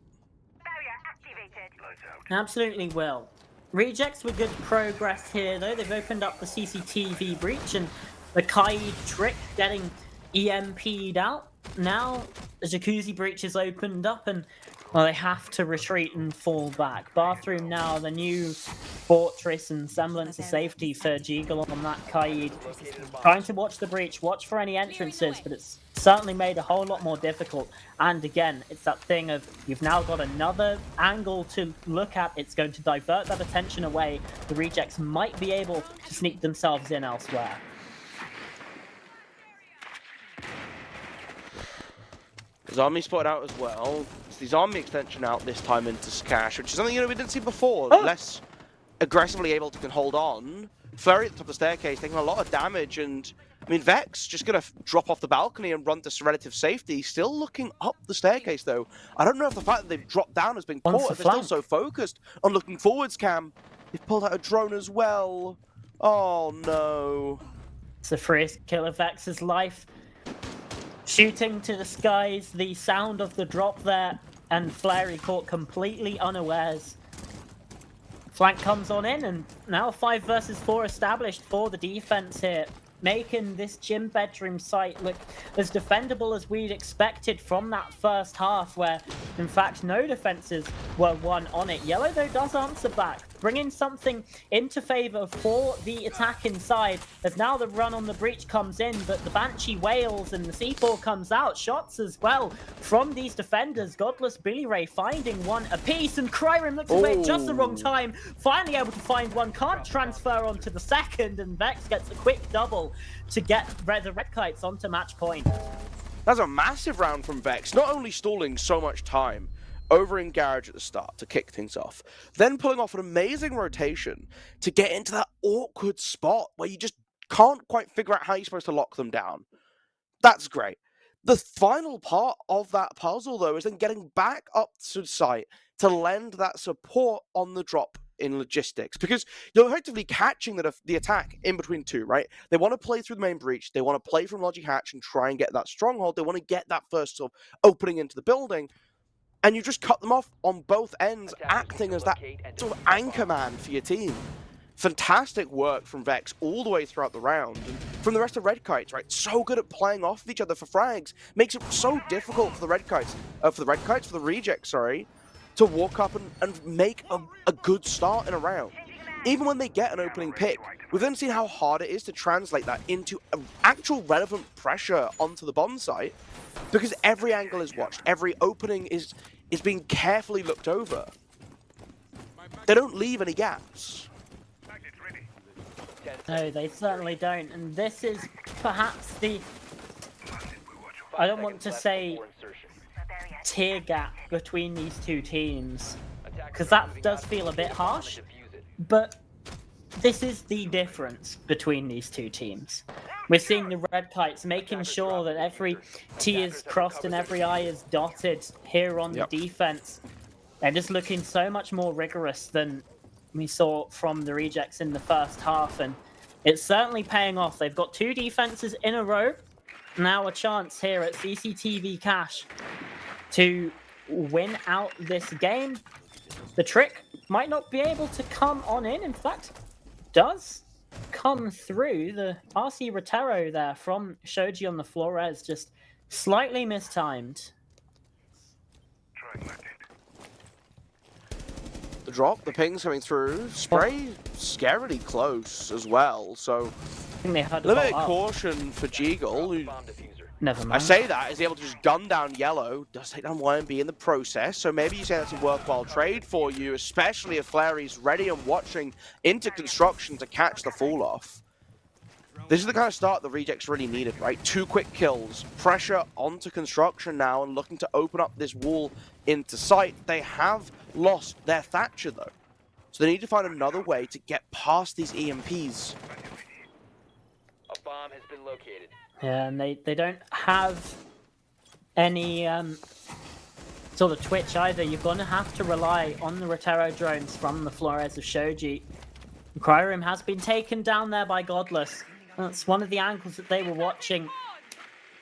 Absolutely will. Rejects with good progress here, though. They've opened up the CCTV breach, and the Kaid trick getting EMP'd out. Now, the Jacuzzi breach is opened up, and well, they have to retreat and fall back. Bathroom now, the new fortress and semblance of safety for Jiggle on that Kaid. Trying to watch the breach, watch for any entrances, but it's certainly made a whole lot more difficult. And again, it's that thing of you've now got another angle to look at. It's going to divert that attention away. The rejects might be able to sneak themselves in elsewhere. Army spotted out as well. It's the Army extension out this time into Skash, which is something we didn't see before. Less aggressively able to hold on. Flurry at the top of the staircase, taking a lot of damage, and I mean Vex just gonna drop off the balcony and run to relative safety. Still looking up the staircase though. I don't know if the fact that they've dropped down has been caught. They're still so focused on looking forwards, Cam. They've pulled out a drone as well. Oh no. It's the first kill of Vex's life. Shooting to the skies, the sound of the drop there and Flary caught completely unawares. Flank comes on in, and now 5 versus 4 established for the defense here, making this gym bedroom site look as defendable as we'd expected from that first half, where in fact no defenses were won on it. Yellow though does answer back, bringing something into favor for the attack inside, as now the run on the breach comes in, but the Banshee wails and the C4 comes out. Shots as well from these defenders. Godless, Billy Ray finding one apiece, and Cryrim looks away at just the wrong time, finally able to find one, can't transfer onto the second, and Vex gets a quick double to get the Red Kites onto match point. That's a massive round from Vex, not only stalling so much time over in Garage at the start to kick things off, then pulling off an amazing rotation to get into that awkward spot where you just can't quite figure out how you're supposed to lock them down. That's great. The final part of that puzzle, though, is then getting back up to site to lend that support on the drop in logistics, because you're effectively catching the attack in between two, right? They want to play through the main breach, they want to play from Logic Hatch and try and get that stronghold, they want to get that first sort of opening into the building, and you just cut them off on both ends, acting as that sort of anchor man for your team. Fantastic work from Vex all the way throughout the round, and from the rest of Red Kites, right? So good at playing off of each other for frags, makes it so difficult for the for the rejects, sorry, to walk up and make a good start in a round. Even when they get an opening pick, we've then seen how hard it is to translate that into actual relevant pressure onto the bomb site, because every angle is watched, every opening is being carefully looked over. They don't leave any gaps. No, they certainly don't, and this is perhaps the, I don't want to say tier gap between these two teams, because that does feel a bit harsh, but this is the difference between these two teams. We're seeing the Red Kites making sure that every T is crossed and every I is dotted here on the defense. They're just looking so much more rigorous than we saw from the rejects in the first half, and it's certainly paying off. They've got 2 defenses in a row. Now a chance here at CCTV Cash to win out this game. The trick might not be able to come on in fact, does come through. The RC Rotero there from Shoji on the Flores, just slightly mistimed. The drop, the pings coming through, spray scarily close as well, so I think they had a little bit of caution for Golu, who, never mind. I say that, is able to just gun down Yellow, does take down YMB in the process, so maybe you say that's a worthwhile trade for you, especially if Flary's ready and watching into construction to catch the fall off. This is the kind of start the rejects really needed, right? 2 quick kills, pressure onto construction now, and looking to open up this wall into sight. They have lost their Thatcher though, so they need to find another way to get past these EMPs. A bomb has been located. Yeah, and they don't have any sort of twitch either. You're going to have to rely on the Rotero drones from the Flores of Shoji. Cryrim has been taken down there by Godless. That's one of the angles that they were watching.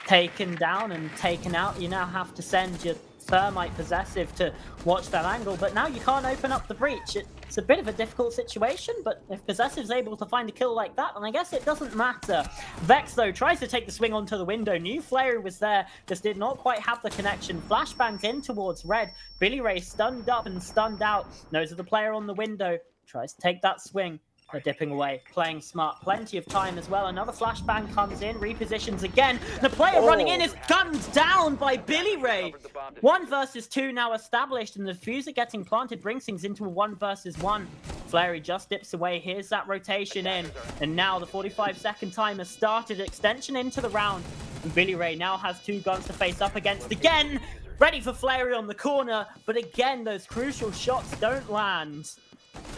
Taken down and taken out. You now have to send your Thermite Possessive to watch that angle, but now you can't open up the breach. It's a bit of a difficult situation, but if Possessive's able to find a kill like that, then I guess it doesn't matter. Vex, though, tries to take the swing onto the window. Knew Flare was there, just did not quite have the connection. Flashbangs in towards Red. Billy Ray stunned up and stunned out. Knows of the player on the window. Tries to take that swing. They're dipping away, playing smart, plenty of time as well. Another flashbang comes in, repositions again. The player running in is gunned down by Billy Ray. 1 versus 2 now established, and the fuser getting planted brings things into a 1 versus 1. Flary just dips away. Here's that rotation in, and now the 45-second timer started. Extension into the round, and Billy Ray now has 2 guns to face up against again. Ready for Flary on the corner, but again, those crucial shots don't land.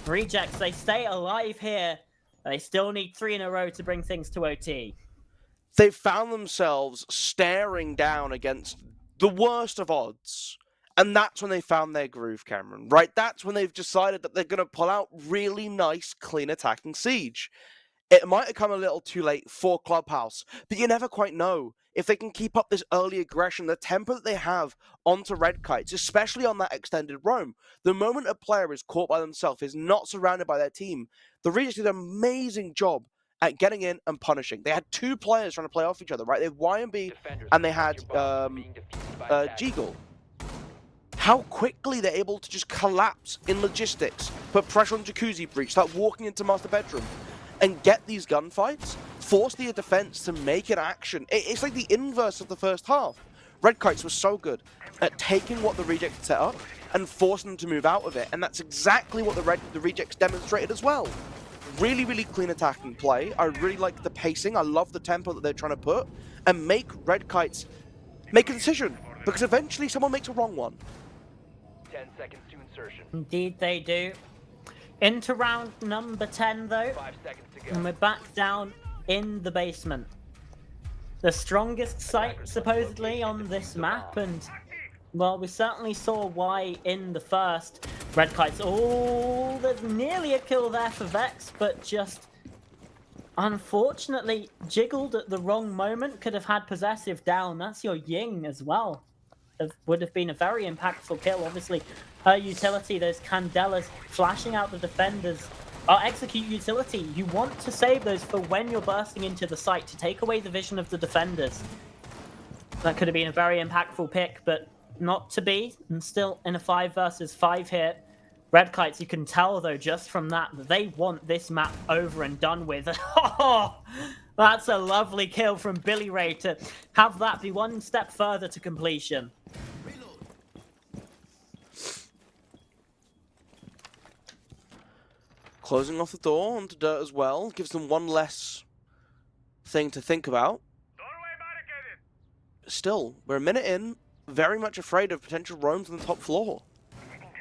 Rejects, they stay alive here. They still need 3 in a row to bring things to OT. They've found themselves staring down against the worst of odds. And that's when they found their groove, Cameron, right? That's when they've decided that they're going to pull out really nice, clean attacking siege. It might have come a little too late for Clubhouse, but you never quite know. If they can keep up this early aggression, the tempo that they have onto Red Kites, especially on that extended roam, the moment a player is caught by themselves, is not surrounded by their team, the Regents did an amazing job at getting in and punishing. They had two players trying to play off each other, right? They had YMB Defenders, and they protect had your bombs from being defused by attackers. Golu. How quickly they're able to just collapse in logistics, put pressure on Jacuzzi Breach, start walking into Master Bedroom, and get these gunfights, force the defense to make an action. It's like the inverse of the first half. Red Kites was so good at taking what the Rejects set up and forcing them to move out of it, and that's exactly what the Rejects demonstrated as well. Really, really clean attacking play. I really like the pacing. I love the tempo that they're trying to put, and make Red Kites make a decision, because eventually someone makes a wrong one. 10 seconds to insertion. Indeed they do. Into round number 10 though, 5 seconds to and go. we're back down in the basement. The strongest site supposedly on this map, and well, we certainly saw why in the first. Red Kites, oh, there's nearly a kill there for Vex, but just unfortunately jiggled at the wrong moment. Could have had possessive down. That's your Ying as well. It would have been a very impactful kill. Obviously, her utility, those Candelas flashing out the defenders, are execute utility. You want to save those for when you're bursting into the site to take away the vision of the defenders. That could have been a very impactful pick, but not to be. And still in a 5 versus 5 here. Red Kites, you can tell though just from that they want this map over and done with. Oh, that's a lovely kill from Billy Ray to have that be one step further to completion. Closing off the door onto dirt as well gives them one less thing to think about. Still, we're a minute in, very much afraid of potential roams on the top floor.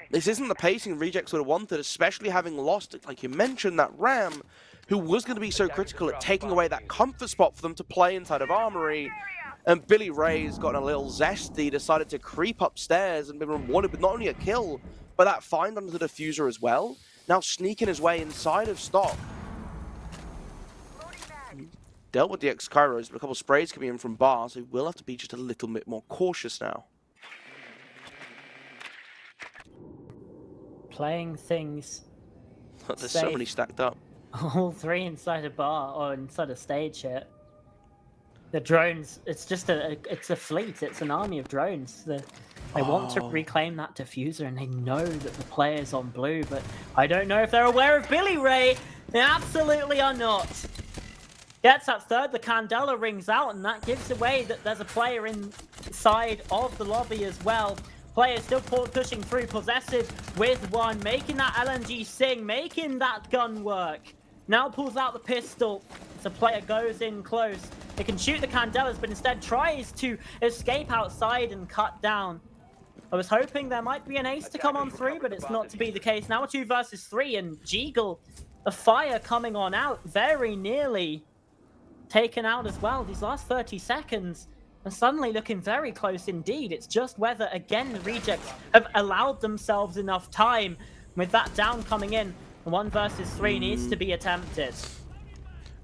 This isn't the pacing Rejects would have wanted, especially having lost, like you mentioned, that Ram, who was going to be so critical at taking away that comfort spot for them to play inside of Armory. And Billy Ray's gotten a little zesty, decided to creep upstairs and been rewarded with not only a kill, but that find under the diffuser as well. Now sneaking his way inside of stock. Dealt with the ex-Kairos, but a couple of sprays coming in from Bar, so he will have to be just a little bit more cautious now. Playing things. There's so many stacked up. All three inside a bar or inside a stage here. The drones, it's just it's a fleet, it's an army of drones. They want to reclaim that diffuser and they know that the player's on blue, but I don't know if they're aware of Billy Ray. They absolutely are not. Gets that third, the Candela rings out, and that gives away that there's a player inside of the lobby as well. Player still pushing through, possessive with one, making that LNG sing, making that gun work. Now pulls out the pistol. The player goes in close. They can shoot the Candelas, but instead tries to escape outside and cut down. I was hoping there might be an ace to come on through, but it's not to be the case. Now a 2 versus 3, and Jeagle, a fire coming on out, very nearly taken out as well. These last 30 seconds are suddenly looking very close indeed. It's just whether, again, the Rejects have allowed themselves enough time with that down coming in. 1 versus 3 needs to be attempted.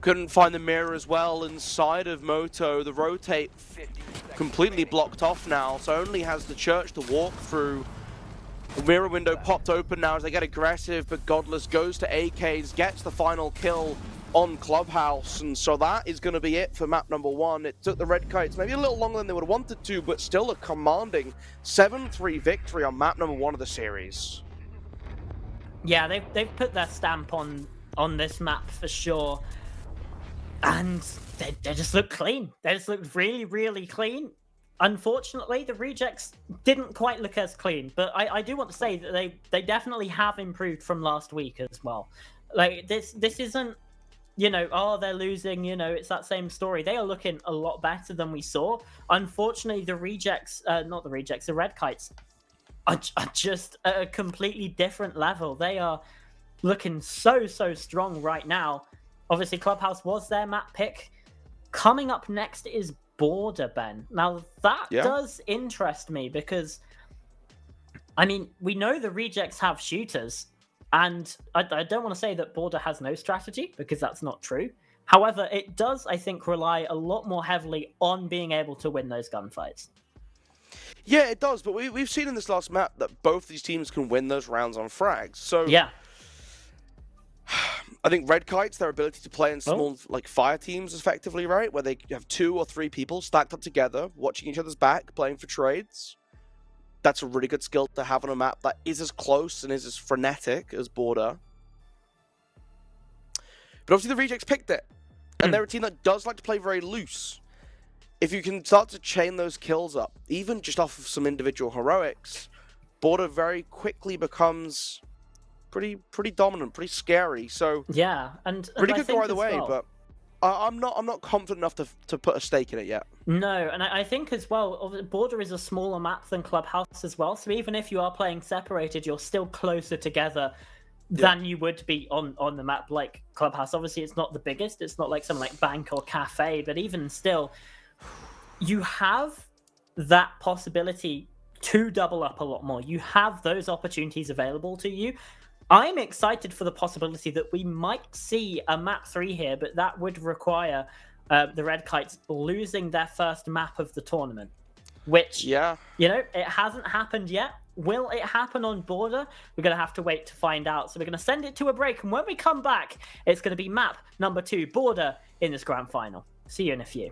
Couldn't find the mirror as well inside of Moto. The rotate completely blocked off now, so only has the church to walk through. The mirror window popped open now as they get aggressive, but Godless goes to AKs, gets the final kill on Clubhouse, and so that is going to be it for map number 1. It took the Red Kites maybe a little longer than they would have wanted to, but still a commanding 7-3 victory on map number 1 of the series. Yeah, they've put their stamp on this map for sure. And they just look clean. They just look really, really clean. Unfortunately, the Rejects didn't quite look as clean, but I do want to say that they definitely have improved from last week as well. Like, this isn't, you know, oh, they're losing, you know, it's that same story. They are looking a lot better than we saw. Unfortunately, the Rejects, not the Rejects, the Red Kites are just at a completely different level. They are looking so strong right now. Obviously, Clubhouse was their map pick. Coming up next is Border, Ben. Now, that does interest me because, I mean, we know the Rejects have shooters. And I don't want to say that Border has no strategy, because that's not true. However, it does, I think, rely a lot more heavily on being able to win those gunfights. Yeah, it does, but we've seen in this last map that both these teams can win those rounds on frags. So Yeah. I think Red Kite's their ability to play in small like fire teams effectively, right? Where they have 2 or 3 people stacked up together, watching each other's back, playing for trades. That's a really good skill to have on a map that is as close and is as frenetic as Border. But obviously the Rejects picked it. And they're a team that does like to play very loose. If you can start to chain those kills up, even just off of some individual heroics, Border very quickly becomes pretty dominant, pretty scary. So Yeah, and really I could go think either as way, well, but I'm not confident enough to put a stake in it yet. No, and I think as well, Border is a smaller map than Clubhouse as well. So even if you are playing separated, you're still closer together than you would be on the map like Clubhouse. Obviously, it's not the biggest. It's not like something like Bank or Cafe, but even still, you have that possibility to double up a lot more. You have those opportunities available to you. I'm excited for the possibility that we might see a map 3 here, but that would require the Red Kites losing their first map of the tournament, which, Yeah. you know, it hasn't happened yet. Will it happen on Border? We're going to have to wait to find out. So we're going to send it to a break. And when we come back, it's going to be map number 2, Border, in this grand final. See you in a few.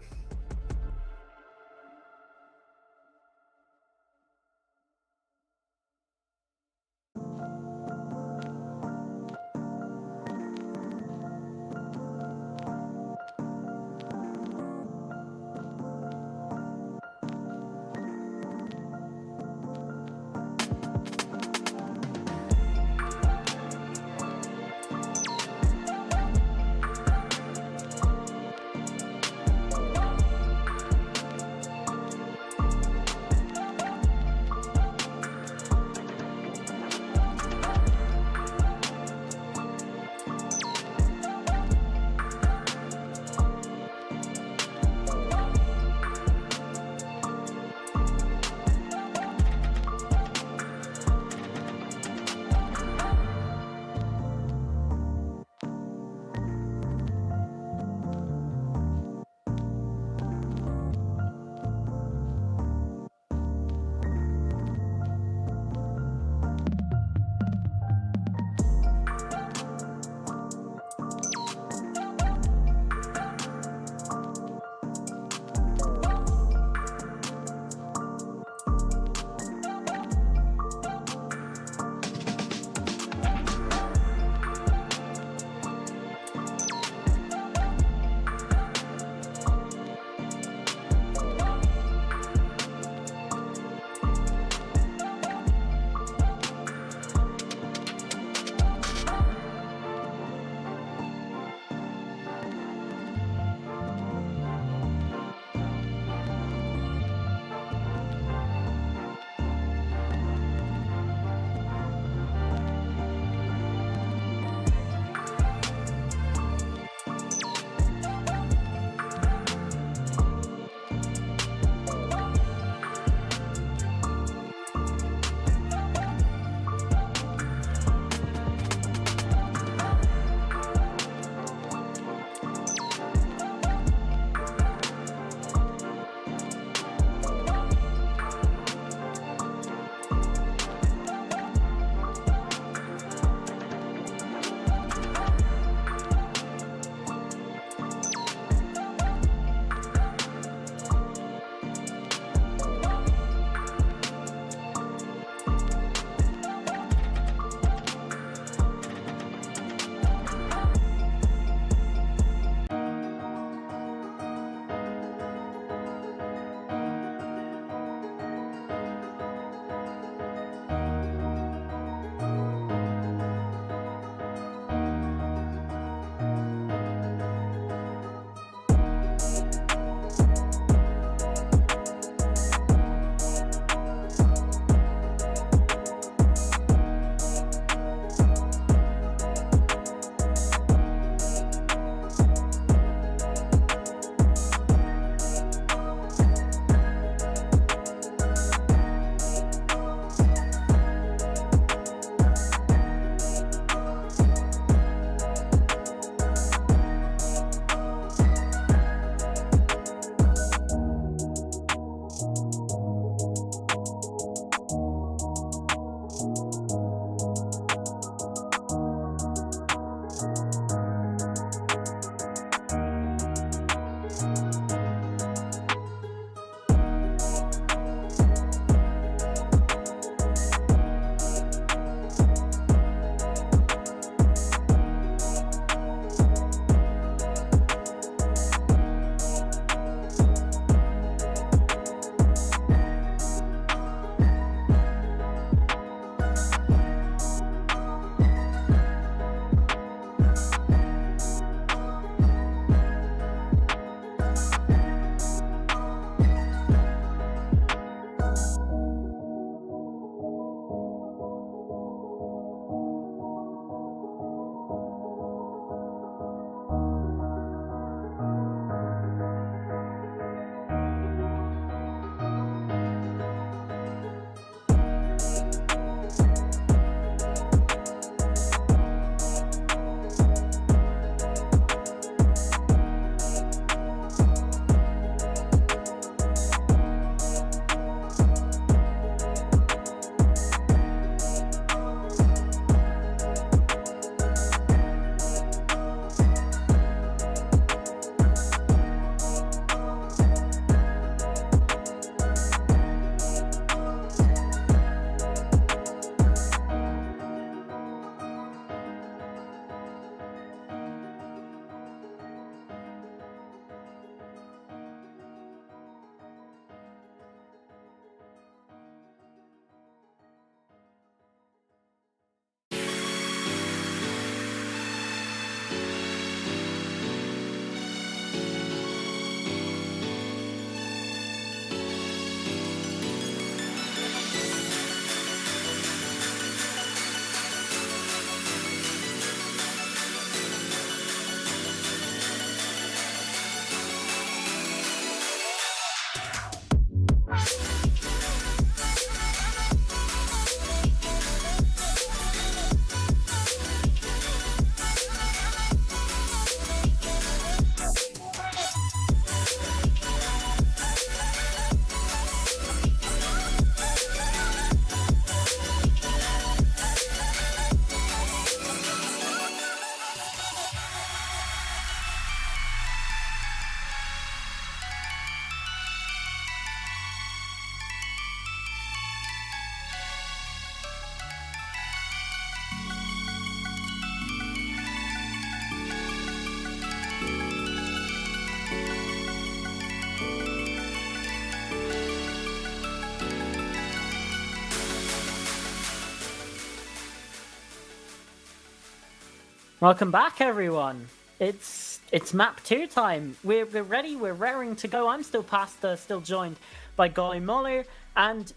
Welcome back, everyone. It's map 2 time. We're ready. We're raring to go. I'm still Pasta, still joined by Golu and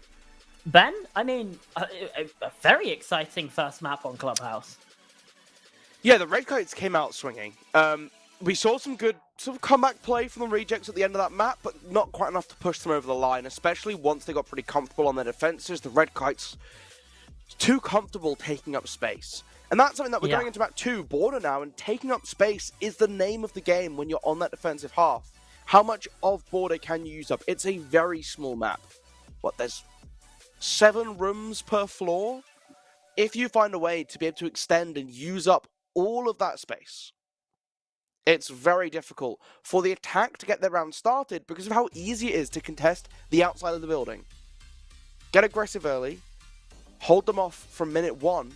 Ben. I mean, a very exciting first map on Clubhouse. Yeah, the Red Kites came out swinging. We saw some good sort of comeback play from the Rejects at the end of that map, but not quite enough to push them over the line, especially once they got pretty comfortable on their defenses. The Red Kites too comfortable taking up space. And that's something that we're going into map 2, Border now, and taking up space is the name of the game when you're on that defensive half. How much of Border can you use up? It's a very small map. What, there's 7 rooms per floor? If you find a way to be able to extend and use up all of that space, it's very difficult for the attack to get their round started because of how easy it is to contest the outside of the building. Get aggressive early, hold them off from minute 1.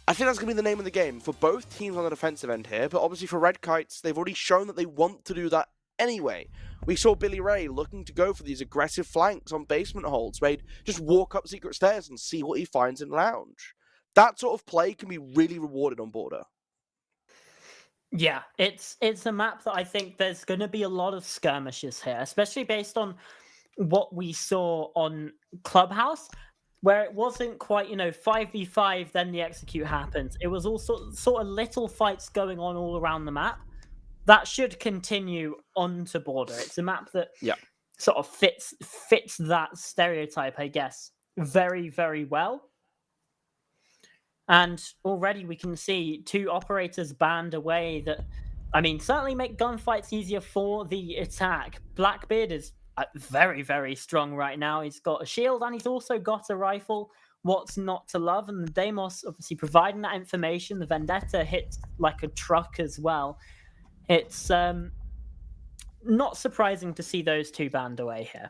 I think that's going to be the name of the game for both teams on the defensive end here, but obviously for Red Kites, they've already shown that they want to do that anyway. We saw Billy Ray looking to go for these aggressive flanks on basement holds, where he'd just walk up secret stairs and see what he finds in lounge. That sort of play can be really rewarded on Border. Yeah, it's a map that I think there's going to be a lot of skirmishes here, especially based on what we saw on Clubhouse, where it wasn't quite, 5v5, then the execute happens. It was all sort of little fights going on all around the map. That should continue onto Border. It's a map that sort of fits that stereotype, I guess, very, very well. And already we can see 2 operators banned away that, I mean, certainly make gunfights easier for the attack. Blackbeard is very, very strong right now. He's got a shield and he's also got a rifle. What's not to love? And the Deimos obviously providing that information. The Vendetta hits like a truck as well. It's not surprising to see those 2 banned away here.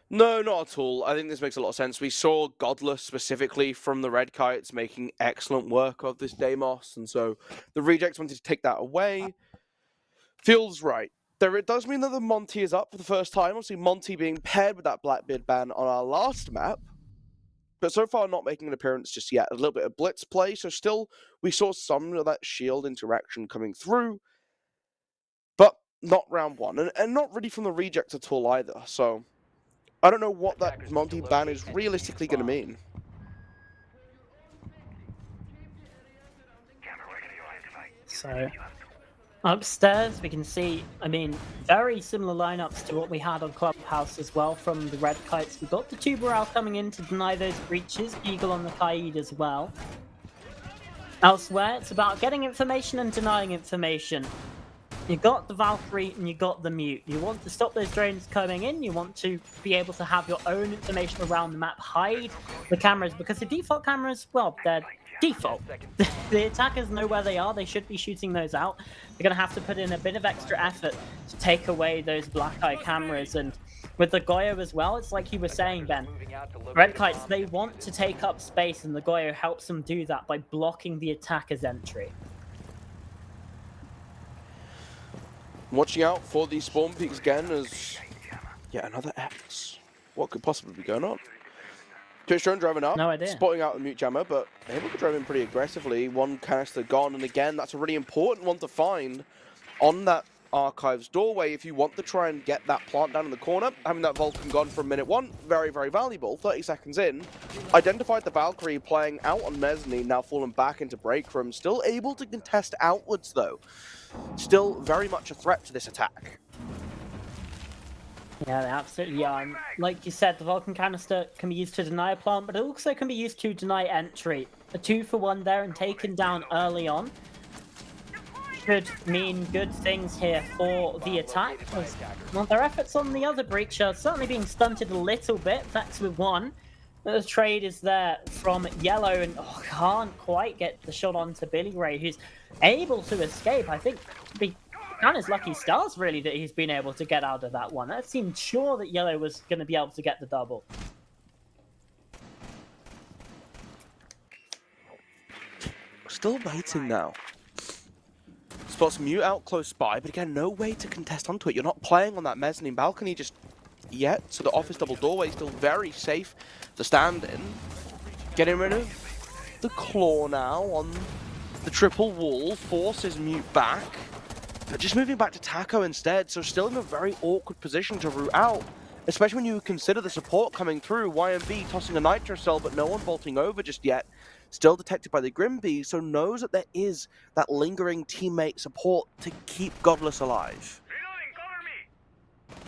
No, not at all. I think this makes a lot of sense. We saw Godless specifically from the Red Kites making excellent work of this Deimos, and so the Rejects wanted to take that away. Feels right. It does mean that the Monty is up for the first time. Obviously, Monty being paired with that Blackbeard ban on our last map, but so far not making an appearance just yet. A little bit of blitz play, so still we saw some of that shield interaction coming through, but not round 1, and not really from the Rejects at all either, so I don't know what that Monty ban is realistically going to mean. So, upstairs we can see, I mean, very similar lineups to what we had on Clubhouse as well from the Red Kites. We've got the Tuberal coming in to deny those breaches, Eagle on the Kaid as well. Elsewhere, it's about getting information and denying information. You got the Valkyrie and you got the Mute. You want to stop those drones coming in. You want to be able to have your own information around the map. Hide the cameras, because the default cameras, well, they're default. The attackers know where they are. They should be shooting those out. They're going to have to put in a bit of extra effort to take away those black eye cameras. And with the Goyo as well, it's like you were saying, Ben. Red Kites, they want to take up space, and the Goyo helps them do that by blocking the attacker's entry. Watching out for the spawn peaks again as yet another X. What could possibly be going on? Twitch drone driving up, no idea. Spotting out the mute jammer, but able to drive in pretty aggressively. 1 canister gone, and again, that's a really important one to find on that Archives doorway if you want to try and get that plant down in the corner. Having that Vulcan gone from minute 1, very, very valuable. 30 seconds in, identified the Valkyrie playing out on mezzanine, now fallen back into break room. Still able to contest outwards though. Still very much a threat to this attack. Yeah, they absolutely are. And like you said, the Vulcan canister can be used to deny a plant, but it also can be used to deny entry. A 2-for-1 there and taken down early on could mean good things here for the attack. Well, their efforts on the other breach are certainly being stunted a little bit. Vex with 1. The trade is there from Yellow, and can't quite get the shot onto Billy Ray, who's able to escape. I think be kind of lucky stars, really, that he's been able to get out of that one. I seemed sure that Yellow was going to be able to get the double. Still waiting now. Spots Mute out close by, but again, no way to contest onto it. You're not playing on that mezzanine balcony just yet, so the office double doorway is still very safe to stand in. Getting rid of the claw now on the triple wall, forces Mute back, but just moving back to Taco instead, so still in a very awkward position to root out, especially when you consider the support coming through. YMB tossing a Nitro Cell, but no one bolting over just yet. Still detected by the Grimby, so knows that there is that lingering teammate support to keep Godless alive.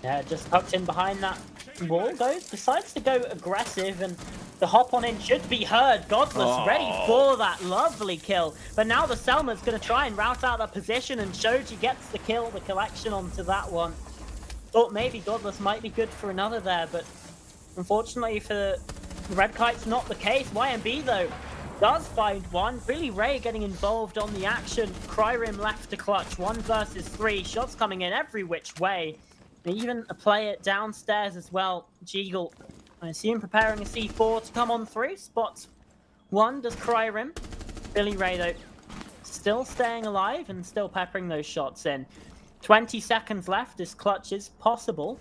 Yeah, just tucked in behind that wall, decides to go aggressive, and the hop on in should be heard. Godless ready for that lovely kill, but now the Selma's going to try and route out that position, and Shoji gets the kill, the collection onto that one. Thought maybe Godless might be good for another there, but unfortunately for the Red Kite's not the case. YMB though does find one. Billy Ray getting involved on the action. Cryrim left to clutch, 1 versus 3. Shots coming in every which way. And even a player downstairs as well. Jeagle, I assume, preparing a C4 to come on through. Spots 1 does Cryrim. Billy Ray though still staying alive and still peppering those shots in. 20 seconds left. This clutch is possible,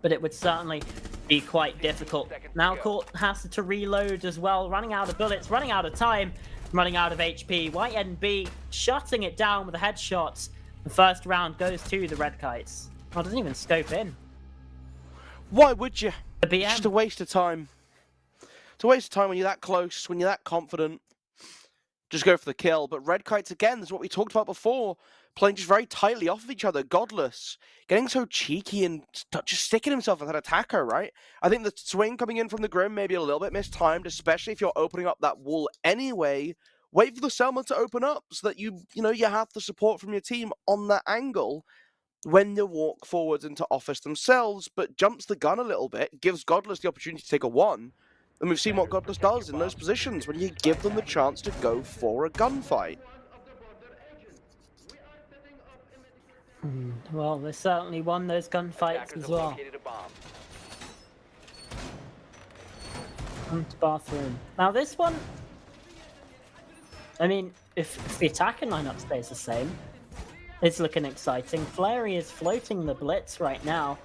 but it would certainly be quite difficult. Now Court has to reload as well, running out of bullets, running out of time, running out of HP. YNB shutting it down with a headshot. The first round goes to the Red Kites. Oh, doesn't even scope in. Why would you? The BM. It's just a waste of time. It's a waste of time when you're that close, when you're that confident. Just go for the kill. But Red Kites, again, this is what we talked about before, playing just very tightly off of each other. Godless, getting so cheeky and just sticking himself with that attacker, right? I think the swing coming in from the Grim may be a little bit mistimed, especially if you're opening up that wall anyway. Wait for the Selma to open up so that you have the support from your team on that angle when they walk forwards into office themselves, but jumps the gun a little bit, gives Godless the opportunity to take a 1. And we've seen what Godless does in those positions when you give them the chance to go for a gunfight. Well, they certainly won those gunfights as well. Into bathroom. Now this one, I mean, if the attacking lineup stays the same, it's looking exciting. Flary is floating the blitz right now.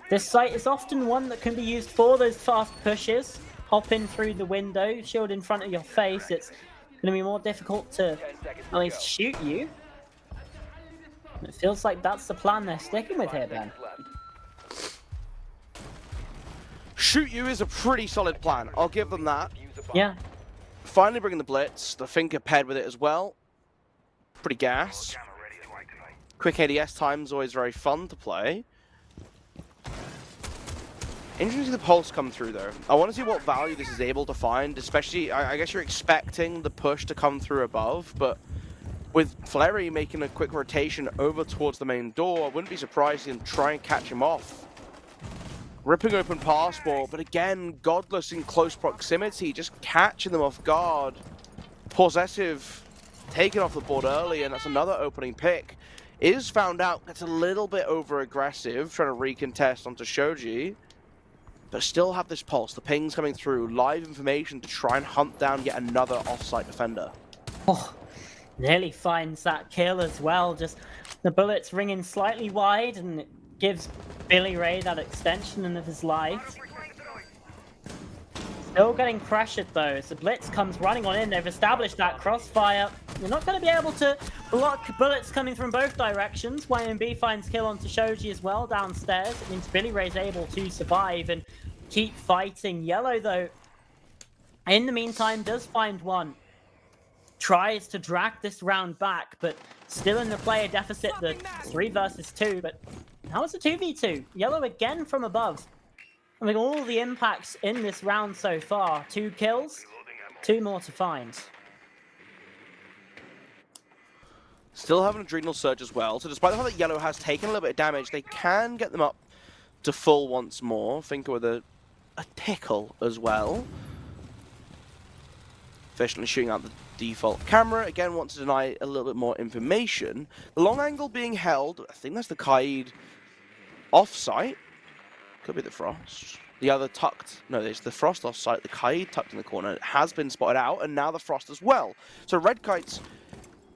This site is often one that can be used for those fast pushes. Hop in through the window, shield in front of your face. It's going to be more difficult to at least shoot you. It feels like that's the plan they're sticking with here, Ben. Shoot you is a pretty solid plan. I'll give them that. Yeah. Finally bringing the blitz. The finger paired with it as well. Pretty gas. Quick ADS time's always very fun to play. Interesting to see the pulse come through though. I want to see what value this is able to find, especially, I guess you're expecting the push to come through above, but with Flary making a quick rotation over towards the main door, I wouldn't be surprised to see him try and catch him off. Ripping open passport, but again, Godless in close proximity, just catching them off guard. Possessive taken off the board early, and that's another opening pick. Is found out, gets a little bit over-aggressive, trying to recontest onto Shoji. But still have this pulse, the pings coming through, live information to try and hunt down yet another off-site defender. Oh, nearly finds that kill as well. Just the bullets ringing slightly wide, and it gives Billy Ray that extension of his life. Still getting pressured though, as the blitz comes running on in. They've established that crossfire. You're not going to be able to block bullets coming from both directions. YMB finds kill onto Shoji as well downstairs. It means Billy Ray's able to survive and keep fighting. Yellow though, in the meantime, does find one. Tries to drag this round back, but still in the player deficit, the 3 versus 2. But now it's a 2v2. Yellow again from above. I mean, all the impacts in this round so far. 2 kills, 2 more to find. Still have an Adrenal Surge as well, so despite the fact that Yellow has taken a little bit of damage, they can get them up to full once more. Finker with a tickle as well. Efficiently shooting out the default camera. Again, want to deny a little bit more information. The long angle being held, I think that's the Kaid off-site. Could be the Frost. The other tucked, no, it's the Frost off-site, the Kaid tucked in the corner. It has been spotted out, and now the Frost as well. So Red Kites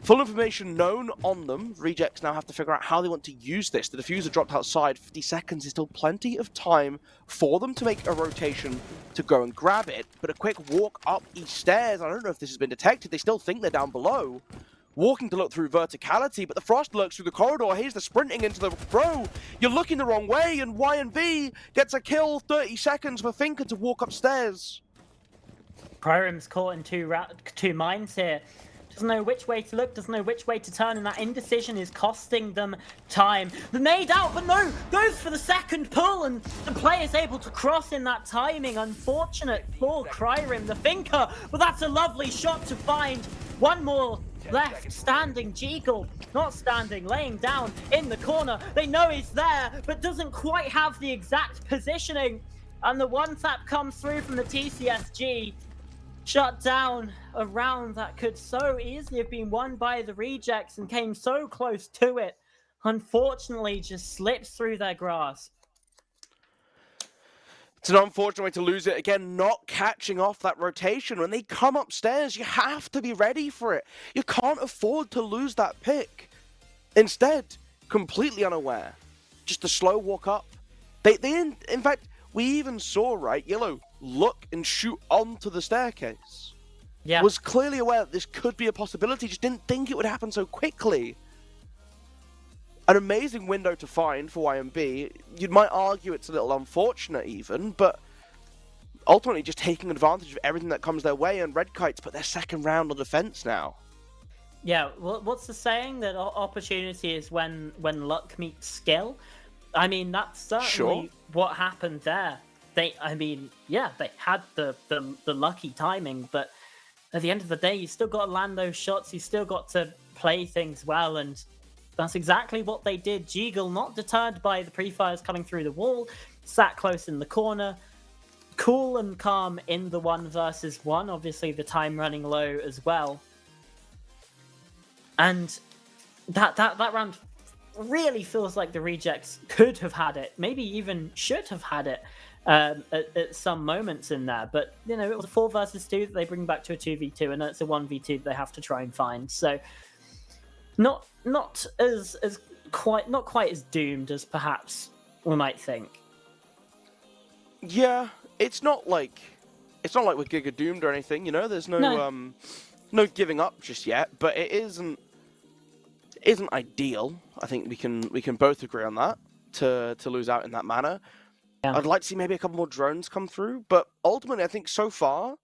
Full information known on them. Rejects now have to figure out how they want to use this. The diffuser dropped outside. 50 seconds is still plenty of time for them to make a rotation to go and grab it. But a quick walk up these stairs. I don't know if this has been detected. They still think they're down below. Walking to look through verticality, but the Frost lurks through the corridor. Here's the sprinting into the row. You're looking the wrong way, and Y&B gets a kill. 30 seconds for Finker to walk upstairs. Cryrim's caught in two minds here. Doesn't know which way to look, doesn't know which way to turn, and that indecision is costing them time. The nade out, but no, goes for the second pull, and the player's able to cross in that timing. Unfortunate for Cryrim, the Finker, but that's a lovely shot to find. One more left standing. Golu, not standing, laying down in the corner. They know he's there, but doesn't quite have the exact positioning. And the one tap comes through from the TCSG. Shut down a round that could so easily have been won by the Rejects and came so close to it. Unfortunately, just slips through their grasp. It's an unfortunate way to lose it. Again, not catching off that rotation. When they come upstairs, you have to be ready for it. You can't afford to lose that pick. Instead, completely unaware. Just a slow walk up. In fact, we even saw, right, Yellow look and shoot onto the staircase. Yeah. Was clearly aware that this could be a possibility, just didn't think it would happen so quickly. An amazing window to find for YMB. You might argue it's a little unfortunate even, but ultimately just taking advantage of everything that comes their way, and Red Kites put their second round on defense now. Yeah, what's the saying? That opportunity is when luck meets skill? I mean, that's certainly what happened there. They had the lucky timing, but at the end of the day, you still got to land those shots. You still got to play things well, and that's exactly what they did. Golu, not deterred by the pre-fires coming through the wall, sat close in the corner, cool and calm in the 1v1. Obviously, the time running low as well, and that round really feels like the Rejects could have had it, maybe even should have had it. At some moments in there, but you know, it was a 4 versus 2 that they bring back to a 2v2, and it's a 1v2 that they have to try and find. So not quite as doomed as perhaps we might think. Yeah, it's not like we're Giga doomed or anything, you know. There's no giving up just yet, but it isn't ideal. I think we can both agree on that, to lose out in that manner. Yeah. I'd like to see maybe a couple more drones come through, but ultimately I think so far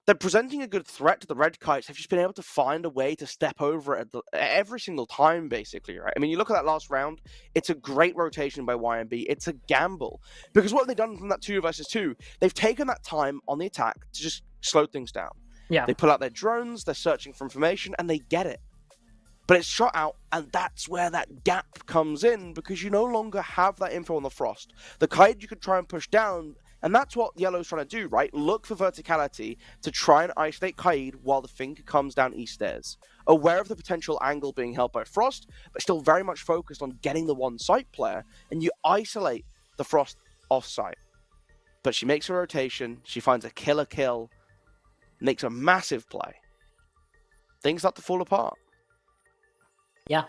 they're presenting a good threat to the Red Kites. They've just been able to find a way to step over it every single time, basically, right? I mean, you look at that last round, it's a great rotation by YMB. It's a gamble. Because what have they done from that 2 versus 2? They've taken that time on the attack to just slow things down. Yeah. They pull out their drones, they're searching for information, and they get it. But it's shot out, and that's where that gap comes in, because you no longer have that info on the Frost. The Kite you could try and push down, and that's what Yellow's trying to do, right? Look for verticality to try and isolate Kaid while the Finker comes down east stairs. Aware of the potential angle being held by Frost, but still very much focused on getting the one site player, and you isolate the Frost off-site. But she makes a rotation, she finds a killer kill, makes a massive play. Things start to fall apart. Yeah.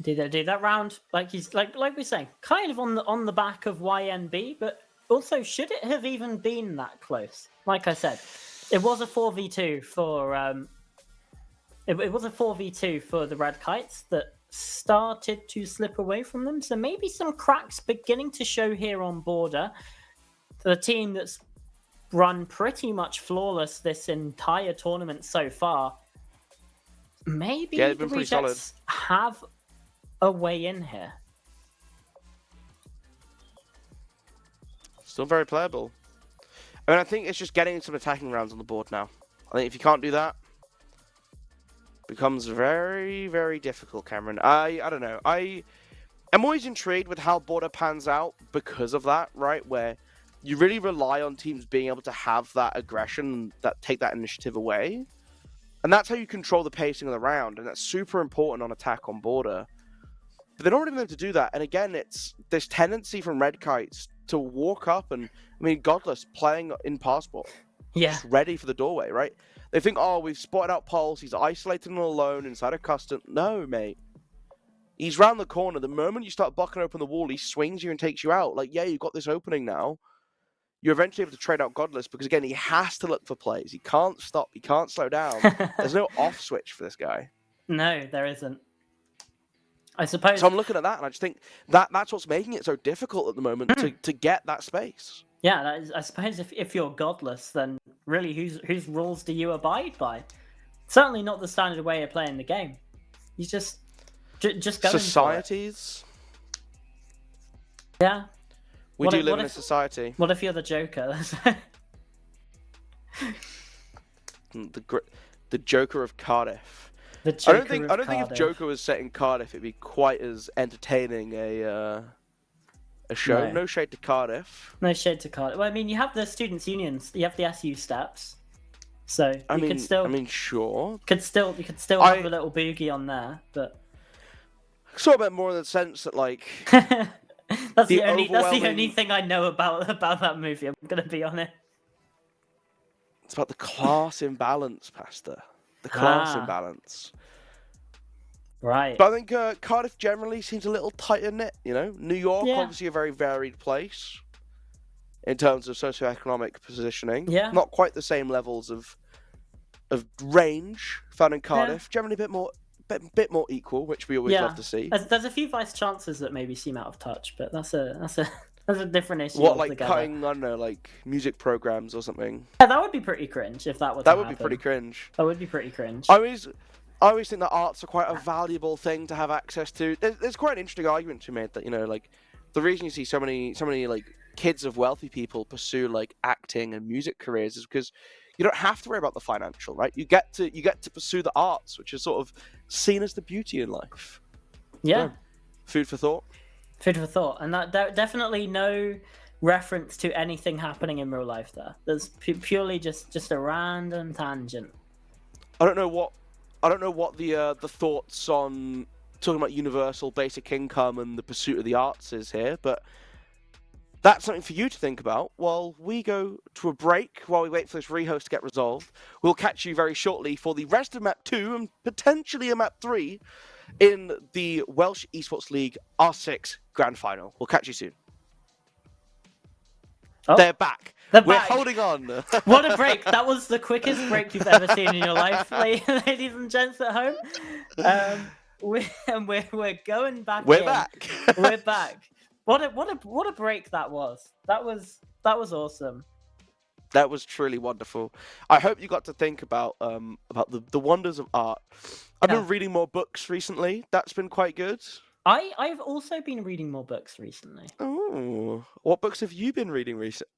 Did that round, like we're saying, kind of on the back of YNB, but also should it have even been that close? Like I said, it was a 4v2 for it was a 4v2 for the Red Kites that started to slip away from them. So maybe some cracks beginning to show here on border. The team that's run pretty much flawless this entire tournament so far. Maybe the Rejects have a way in here. Still very playable. I mean, I think it's just getting some attacking rounds on the board now. I think if you can't do that, it becomes very, very difficult, Cameron. I don't know. I'm always intrigued with how border pans out because of that, right? Where you really rely on teams being able to have that aggression, that take that initiative away. And that's how you control the pacing of the round, and that's super important on attack on border. But they're not really able to do that, and again, it's this tendency from Red Kites to walk up and, I mean, Godless playing in Passport. Yeah. just ready for the doorway, right? They think, oh, we've spotted out Pulse. He's isolated and alone inside a custom. No, mate. He's round the corner. The moment you start bucking open the wall, he swings you and takes you out. Like, yeah, you've got this opening now. You're eventually able to trade out Godless because, again, he has to look for plays. He can't stop. He can't slow down. There's no off switch for this guy. No, there isn't. I suppose. So I'm looking at that, and I just think that's what's making it so difficult at the moment to get that space. Yeah, that is, I suppose if you're godless, then really whose rules do you abide by? Certainly not the standard way of playing the game. You just go Societies. Yeah. We do live in a society. What if you're the Joker? The Joker of Cardiff. The Joker I don't think if Cardiff. Joker was set in Cardiff, it'd be quite as entertaining a show. No. No shade to Cardiff. No shade to Cardiff. Well, I mean, you have the students' unions. You have the SU steps. So you could still. I mean, sure. You could still have a little boogie on there, but. Sort of a bit more in the sense that, like. That's the only thing I know about that movie. I'm gonna be honest. It's about the class imbalance, Pastor. The class imbalance. Right. But I think Cardiff generally seems a little tighter knit. You know, New York Yeah. obviously a very varied place in terms of socioeconomic positioning. Yeah. Not quite the same levels of range found in Cardiff. Generally a bit more equal, which we always love to see. There's a few vice chancellors that maybe seem out of touch, but that's a different issue. What, like altogether. cutting, I don't know, like music programs or something? Yeah, that would be pretty cringe if that would. That would be pretty cringe. That would be pretty cringe. I always think that arts are quite a valuable thing to have access to. There's quite an interesting argument to be made that, you know, like the reason you see so many like kids of wealthy people pursue like acting and music careers is because you don't have to worry about the financial, right? You get to pursue the arts, which is sort of seen as the beauty in life. Yeah. Food for thought. Food for thought, and that definitely no reference to anything happening in real life there. There's purely just a random tangent. I don't know what the thoughts on talking about universal basic income and the pursuit of the arts is here, but that's something for you to think about while we go to a break, while we wait for this rehost to get resolved. We'll catch you very shortly for the rest of Map 2 and potentially a Map 3 in the Welsh Esports League R6 Grand Final. We'll catch you soon. Oh, They're back. We're back. Holding on. What a break. That was the quickest break you've ever seen in your life, ladies and gents at home. We're going back We're in. back. We're back. What a break that was. That was awesome. That was truly wonderful. I hope you got to think about the wonders of art. I've been reading more books recently. That's been quite good. I've also been reading more books recently. Oh, what books have you been reading recently?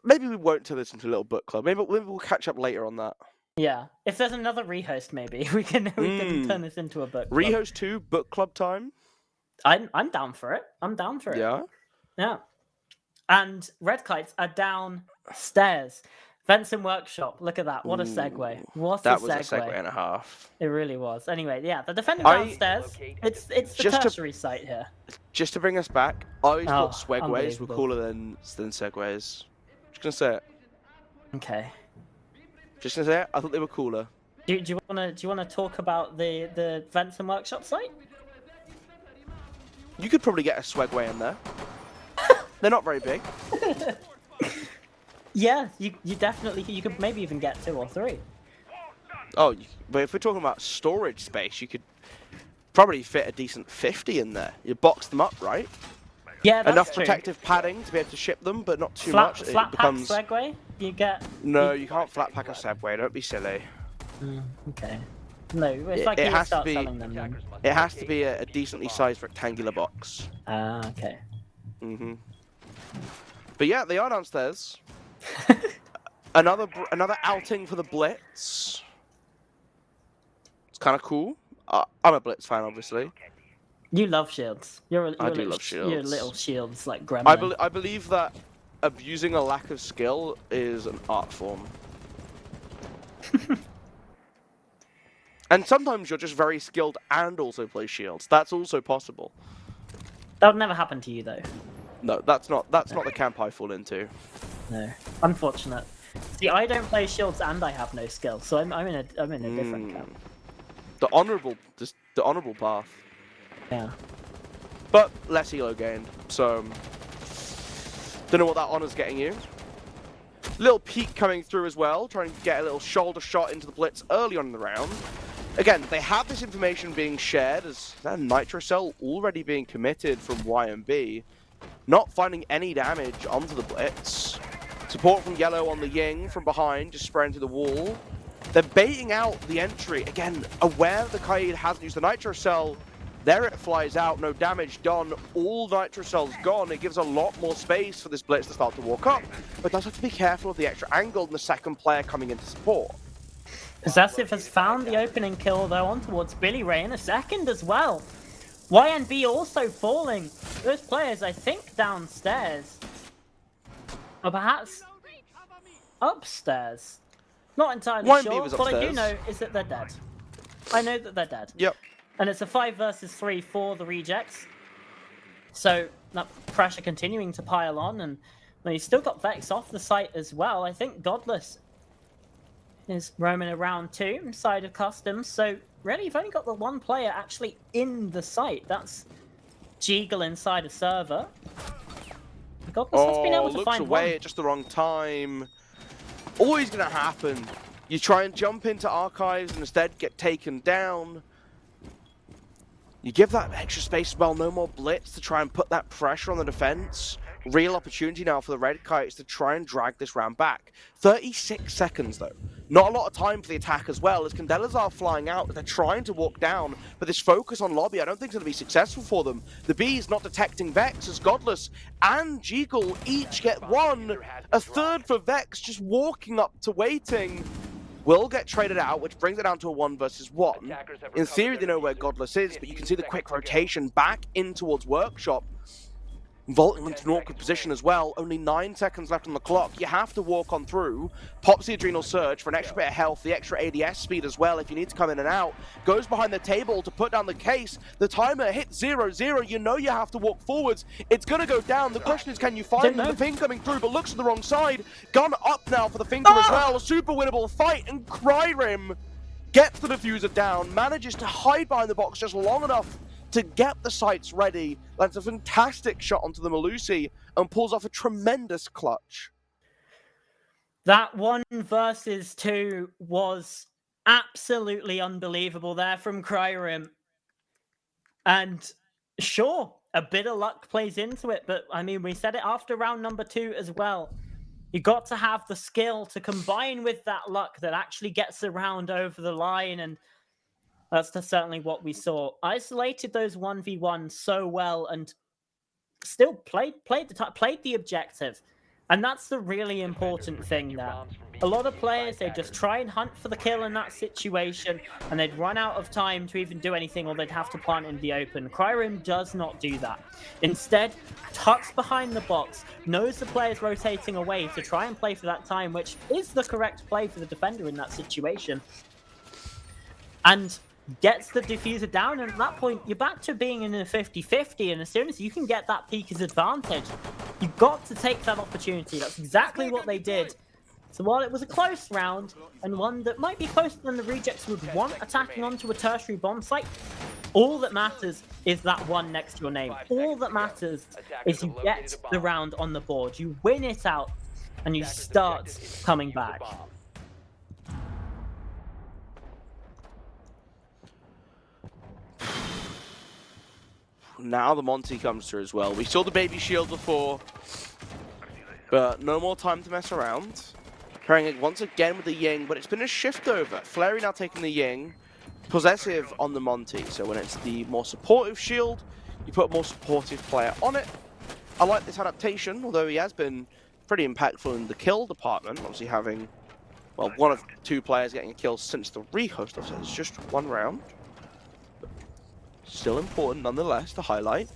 Maybe we won't turn this into a little book club. Maybe we'll catch up later on that. Yeah, if there's another rehost, maybe we can turn this into a book club. Rehost 2 book club time. I'm down for it. Yeah. And red kites are downstairs. Benson Workshop. Look at that. What a segue. That was a segue and a half. It really was. Anyway, yeah, the defender downstairs. It's the tertiary site here. Just to bring us back, I always thought swegways were unbelievable. cooler than segways. Just gonna say it. Okay. Just gonna say it. I thought they were cooler. Do you wanna talk about the Benson Workshop site? You could probably get a swegway in there. They're not very big. Yeah, you could maybe even get 2 or 3. Oh, but if we're talking about storage space, you could probably fit a decent 50 in there. You box them up, right? Yeah, that's enough true. protective padding to be able to ship them, but not too Flat much. pack becomes... Segway? You get... No, you can't flat pack a Segway. Don't be silly. Okay. No, it's like you has to start be. selling them. Then. It has to be a decently sized rectangular box. Ah, okay. But yeah, they are downstairs. another outing for the Blitz. It's kind of cool. I'm a Blitz fan, obviously. You love shields. I do love shields. You're little shields like gremlin. I believe that abusing a lack of skill is an art form. And sometimes you're just very skilled and also play shields. That's also possible. That would never happen to you though. No, that's not the camp I fall into. No, unfortunate. See, I don't play shields and I have no skill, so I'm in a different camp. The honourable path. Yeah. But less elo gained, so don't know what that honour's getting you. Little peek coming through as well, trying to get a little shoulder shot into the blitz early on in the round. Again, they have this information being shared as that Nitro Cell already being committed from YMB, not finding any damage onto the blitz. Support from Yellow on the Ying from behind, just spraying to the wall. They're baiting out the entry. Again, aware the Kaid hasn't used the Nitro Cell. There it flies out, no damage done. All Nitro Cell's gone. It gives a lot more space for this blitz to start to walk up. But does have to be careful of the extra angle and the second player coming into support. Possessive has found the opening kill though on towards Billy Ray in a second as well. YNB also falling. Those players, I think, downstairs. Or perhaps upstairs. Not entirely sure. What I do know is that they're dead. I know that they're dead. Yep. And it's a 5 versus 3 for the rejects. So that pressure continuing to pile on, and well, he's still got Vex off the site as well. I think Godless is roaming around too inside of customs. So really, you've only got the one player actually in the site. That's Jeagle inside a server. Godless has been able to find away one. at just the wrong time. Always going to happen. You try and jump into archives and instead get taken down. You give that extra space as well, no more blitz to try and put that pressure on the defense. Real opportunity now for the Red Kites to try and drag this round back. 36 seconds though. Not a lot of time for the attack as well, as Candela's are flying out. They're trying to walk down, but this focus on lobby I don't think is going to be successful for them. The Bees not detecting Vex as Godless and Jeagle each get one. A third for Vex just walking up to waiting. Will get traded out, which brings it down to a 1 versus 1. In theory, they know where Godless is, but you can see the quick rotation back in towards Workshop. Vaulting into an awkward position as well. Only 9 seconds left on the clock. You have to walk on through. Pops the Adrenal Surge for an extra bit of health, the extra ADS speed as well if you need to come in and out. Goes behind the table to put down the case. The timer hits 0-0. You know you have to walk forwards. It's going to go down. The question is, can you find the ping coming through, but looks at the wrong side. Gun up now for the finger as well. A super winnable fight, and Cryrim gets the diffuser down. Manages to hide behind the box just long enough to get the sights ready. Lands a fantastic shot onto the Malusi and pulls off a tremendous clutch. That 1 versus 2 was absolutely unbelievable there from Cryrim. And sure, a bit of luck plays into it, but I mean, we said it after round number 2 as well. You got to have the skill to combine with that luck that actually gets the round over the line, and that's certainly what we saw. Isolated those 1v1 so well and still played the objective. And that's the really important thing there. A lot of players, they just try and hunt for the kill in that situation, and they'd run out of time to even do anything, or they'd have to plant in the open. Cryrim does not do that. Instead, tucks behind the box, knows the player's rotating away to try and play for that time, which is the correct play for the defender in that situation. And gets the diffuser down, and at that point, you're back to being in a 50-50, and as soon as you can get that Peeker's advantage, you've got to take that opportunity. That's exactly what they did. So while it was a close round, and one that might be closer than the rejects would want attacking onto a tertiary bomb site, all that matters is that 1 next to your name. All that matters is you get the round on the board, you win it out, and you start coming back. Now the Monty comes through as well. We saw the baby shield before, but no more time to mess around. Pairing it once again with the Ying, but it's been a shift over. Flary now taking the Ying, Possessive on the Monty. So when it's the more supportive shield, you put a more supportive player on it. I like this adaptation, although he has been pretty impactful in the kill department. Obviously having, well, 1 of 2 players getting a kill since the rehost. Obviously it's just 1 round. Still important nonetheless to highlight.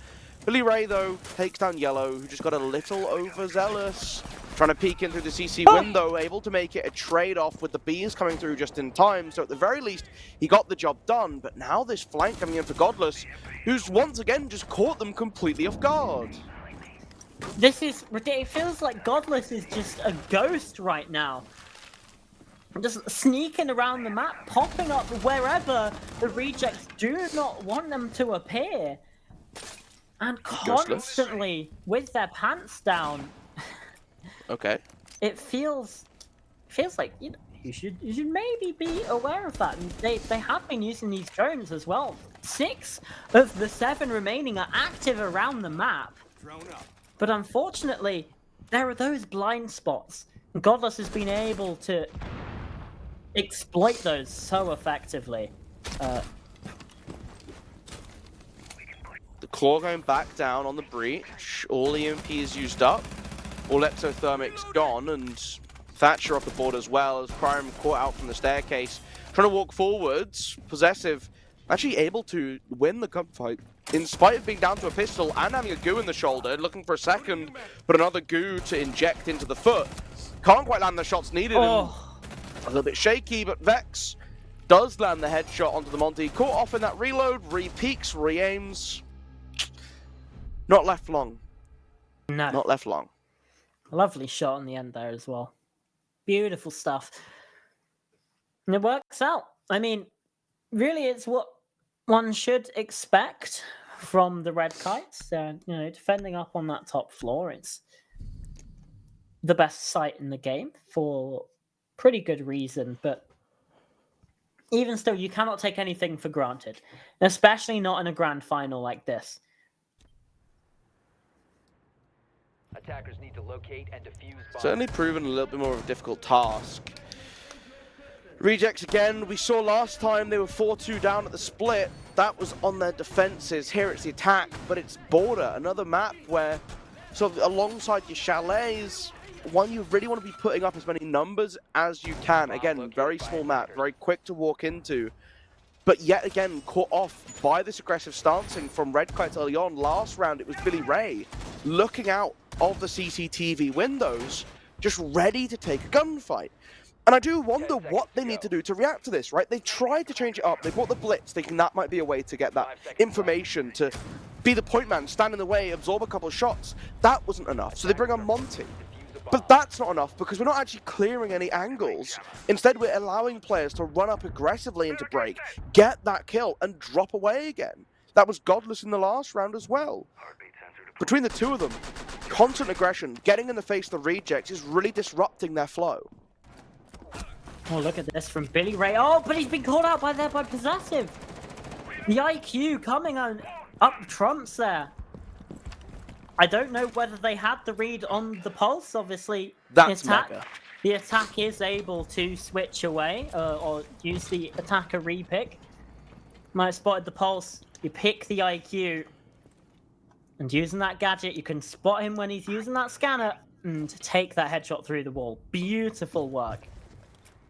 Billy Ray though takes down Yellow, who just got a little overzealous. Trying to peek in through the CC window, able to make it a trade-off with the Bees coming through just in time. So at the very least, he got the job done. But now this flank coming in for Godless, who's once again just caught them completely off guard. This is ridiculous. It feels like Godless is just a ghost right now. Just sneaking around the map, popping up wherever the rejects do not want them to appear. And constantly, with their pants down, Okay. it feels like, you know, you should maybe be aware of that. And they have been using these drones as well. 6 of the 7 remaining are active around the map. But unfortunately, there are those blind spots. Godless has been able to exploit those so effectively. The claw going back down on the breach. All EMP is used up. All exothermic's gone, and Thatcher off the board as well as Prime caught out from the staircase. Trying to walk forwards. Possessive actually able to win the gunfight in spite of being down to a pistol and having a goo in the shoulder, looking for a second, but another goo to inject into the foot. Can't quite land the shots needed. And a little bit shaky, but Vex does land the headshot onto the Monty. Caught off in that reload, re-peeks, re-aims. Not left long. No. Not left long. Lovely shot on the end there as well. Beautiful stuff. And it works out. I mean, really, it's what one should expect from the Red Kites. You know, defending up on that top floor. It's the best site in the game for pretty good reason, but even still, you cannot take anything for granted, especially not in a grand final like this. Attackers need to locate and defuse bombs. Certainly proven a little bit more of a difficult task. Rejects again. We saw last time they were 4-2 down at the split. That was on their defenses. Here it's the attack, but it's Border, another map where sort of alongside your chalets, one you really want to be putting up as many numbers as you can. Again, very small map, very quick to walk into. But yet again, caught off by this aggressive stancing from Red Kites early on. Last round, it was Billy Ray looking out of the CCTV windows, just ready to take a gunfight. And I do wonder what they need to do to react to this, right? They tried to change it up. They brought the Blitz, thinking that might be a way to get that information, to be the point man, stand in the way, absorb a couple of shots. That wasn't enough, so they bring on Monty. But that's not enough, because we're not actually clearing any angles. Instead, we're allowing players to run up aggressively into break, get that kill, and drop away again. That was Godless in the last round as well. Between the two of them, constant aggression, getting in the face of the rejects is really disrupting their flow. Oh, look at this from Billy Ray. Oh, but he's been called out by Possessive. The IQ coming on up trumps there. I don't know whether they had the read on the pulse. Obviously, That's mega. The attack is able to switch away or use the attacker repick. Might have spotted the pulse. You pick the IQ. And using that gadget, you can spot him when he's using that scanner and take that headshot through the wall. Beautiful work.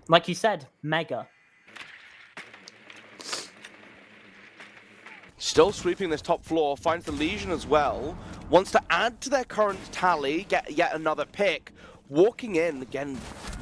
Like you said, mega. Still sweeping this top floor, finds the Legion as well. Wants to add to their current tally, get yet another pick. Walking in, again,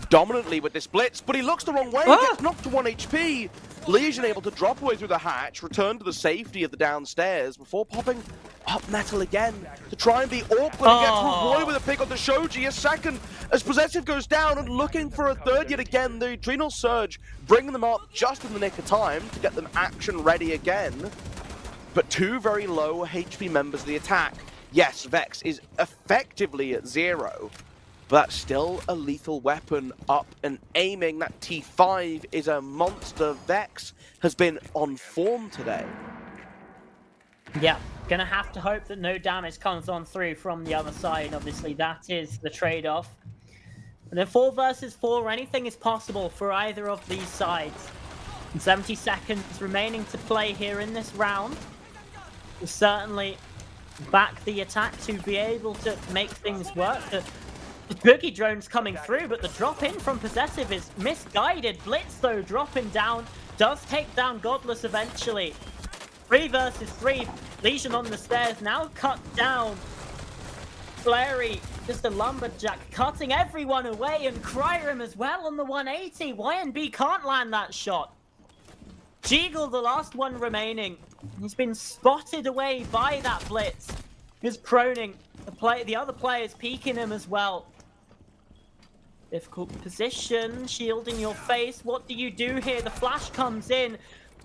dominantly with this blitz, but he looks the wrong way, gets knocked to 1 HP. Legion able to drop away through the hatch, return to the safety of the downstairs before popping up metal again to try and be awkward and gets rewarded with a pick on the Shoji. A second as Possessive goes down and looking for a third yet again. The Adrenal Surge bringing them up just in the nick of time to get them action ready again. But two very low HP members of the attack. Yes, Vex is effectively at 0. But that's still a lethal weapon up and aiming. That T5 is a monster. Vex has been on form today. Yeah, gonna have to hope that no damage comes on through from the other side. Obviously, that is the trade-off. And then 4 versus 4, anything is possible for either of these sides. And 70 seconds remaining to play here in this round. Will certainly back the attack to be able to make things work. The boogie drone's coming through, but the drop in from Possessive is misguided. Blitz, though, dropping down, does take down Godless eventually. 3 versus 3. Legion on the stairs, now cut down. Flary, just a lumberjack, cutting everyone away, and Cryrim as well on the 180. YNB can't land that shot. Jeagle, the last one remaining. He's been spotted away by that Blitz. He's proning. The other player's peeking him as well. Difficult position, shield in your face. What do you do here? The flash comes in.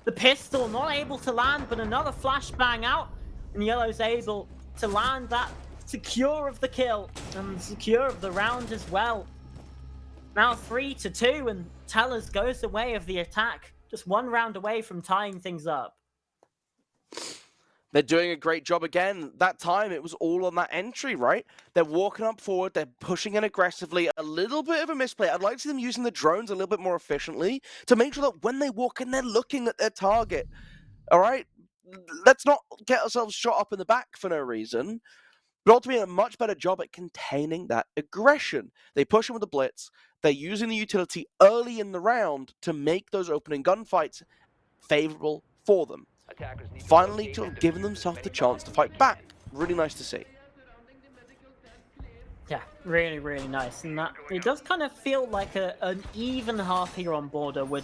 The pistol not able to land, but another flashbang out. And Yellow's able to land that secure of the kill and secure of the round as well. Now 3-2, and Tellers goes the way of the attack. Just one round away from tying things up. They're doing a great job again. That time, it was all on that entry, right? They're walking up forward. They're pushing in aggressively. A little bit of a misplay. I'd like to see them using the drones a little bit more efficiently to make sure that when they walk in, they're looking at their target. All right? Let's not get ourselves shot up in the back for no reason. But ultimately, a much better job at containing that aggression. They push in with the blitz. They're using the utility early in the round to make those opening gunfights favorable for them. Finally, to have given themselves the chance to fight back. Really nice to see. Yeah, really, really nice. And that it does kind of feel like an even half here on border would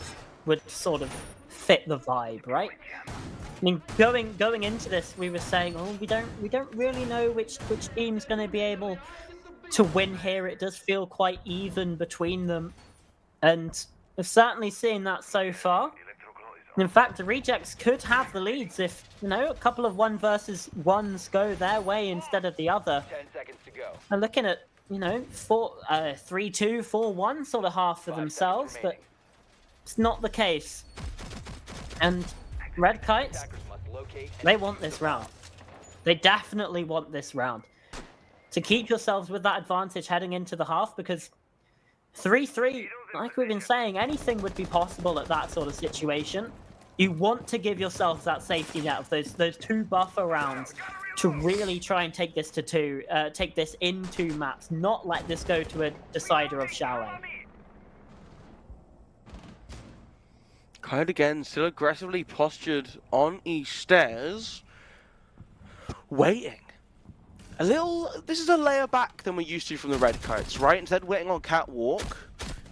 sort of fit the vibe, right? I mean, going into this, we were saying, oh, we don't really know which team's going to be able to win here. It does feel quite even between them, and we've certainly seen that so far. In fact, the Rejects could have the leads if, a couple of 1v1s go their way instead of the other. 10 seconds to go. They're looking at, 3-2, 4-1 sort of half for themselves, but it's not the case. And Red Kites, they want this round. They definitely want this round. To keep yourselves with that advantage heading into the half, because 3-3, like we've been saying, anything would be possible at that sort of situation. You want to give yourselves that safety net of those 2 buffer rounds to really try and take this to 2, take this in 2 maps, not let this go to a decider of Shaolin. Kite again, still aggressively postured on East Stairs, waiting. This is a layer back than we're used to from the Red Kites, right? Instead, waiting on Catwalk.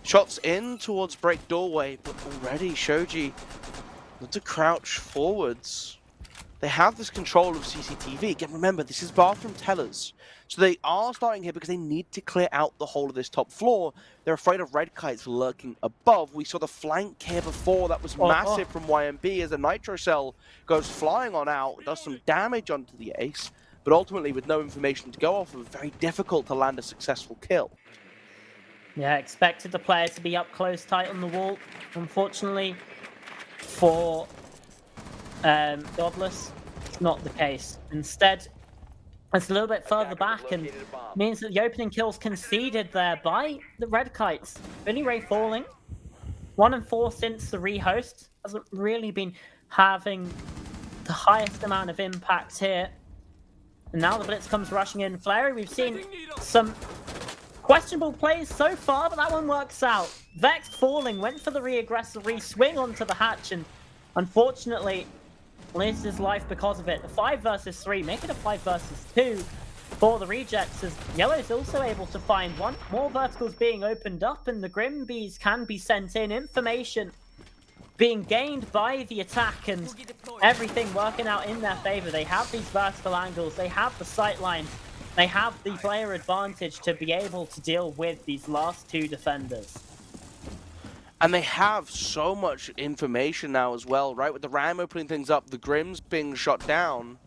Shots in towards Break Doorway, but already Shoji not to crouch forwards. They have this control of CCTV. Again, remember, this is Bathroom Tellers. So they are starting here because they need to clear out the whole of this top floor. They're afraid of Red Kites lurking above. We saw the flank here before. That was massive from YMB as a Nitro Cell goes flying on out, does some damage onto the Ace, but ultimately with no information to go off of, very difficult to land a successful kill. Yeah, expected the player to be up close, tight on the wall. Unfortunately, for Godless, it's not the case. Instead, it's a little bit further back and means that the opening kills conceded there by the Red Kites. Billy Ray falling. 1-4 since the rehost. Hasn't really been having the highest amount of impact here. And now the Blitz comes rushing in. Flary, we've seen some questionable plays so far, but that one works out. Vex falling, went for the re-aggressor, re-swing onto the hatch, and unfortunately loses his life because of it. The 5 versus 3, make it a 5 versus 2 for the Rejects, as Yellow's also able to find one. More verticals being opened up, and the Grim Bees can be sent in. Information being gained by the attack, and everything working out in their favor. They have these vertical angles, they have the sight lines, they have the player advantage to be able to deal with these last 2 defenders. And they have so much information now as well, right? With the Ram opening things up, the Grims being shot down.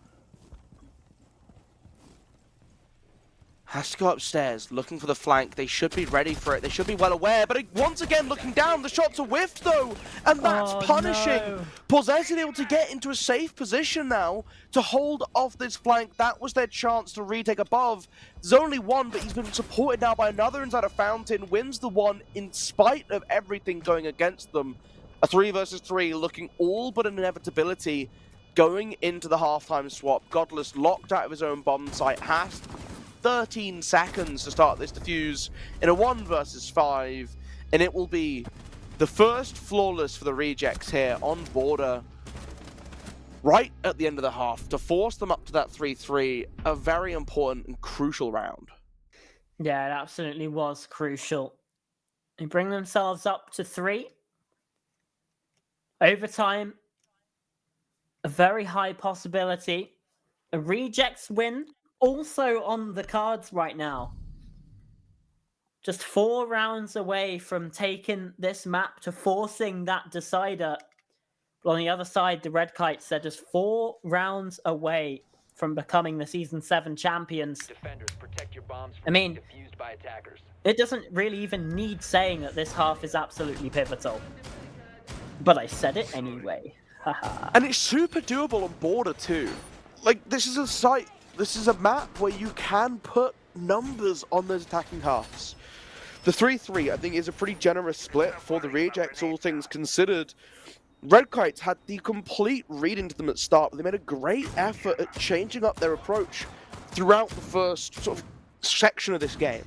Has to go upstairs, looking for the flank. They should be ready for it. They should be well aware. But once again, looking down, the shots are whiffed, though. And that's punishing. No. Possess is able to get into a safe position now to hold off this flank. That was their chance to retake above. There's only one, but he's been supported now by another inside a fountain. Wins the one in spite of everything going against them. A 3 versus 3 looking all but an inevitability going into the halftime swap. Godless locked out of his own bomb site. Has 13 seconds to start this defuse in a 1 versus 5, and it will be the first flawless for the Rejects here on border right at the end of the half to force them up to that 3-3, a very important and crucial round. Yeah, it absolutely was crucial. They bring themselves up to 3. Overtime, a very high possibility. A Rejects win also on the cards right now. Just 4 rounds away from taking this map to forcing that decider. But on the other side, the Red Kites, they're just 4 rounds away from becoming the Season 7 champions. Defenders, protect your bombs I from mean, being defused by attackers. it doesn't really even need saying that this half is absolutely pivotal. But I said it anyway. Haha. And it's super doable on border too. Like, this is a site, this is a map where you can put numbers on those attacking halves. The 3-3, I think, is a pretty generous split for the rejects, all things considered. Red Kites had the complete read into them at start. They made a great effort at changing up their approach throughout the first sort of section of this game.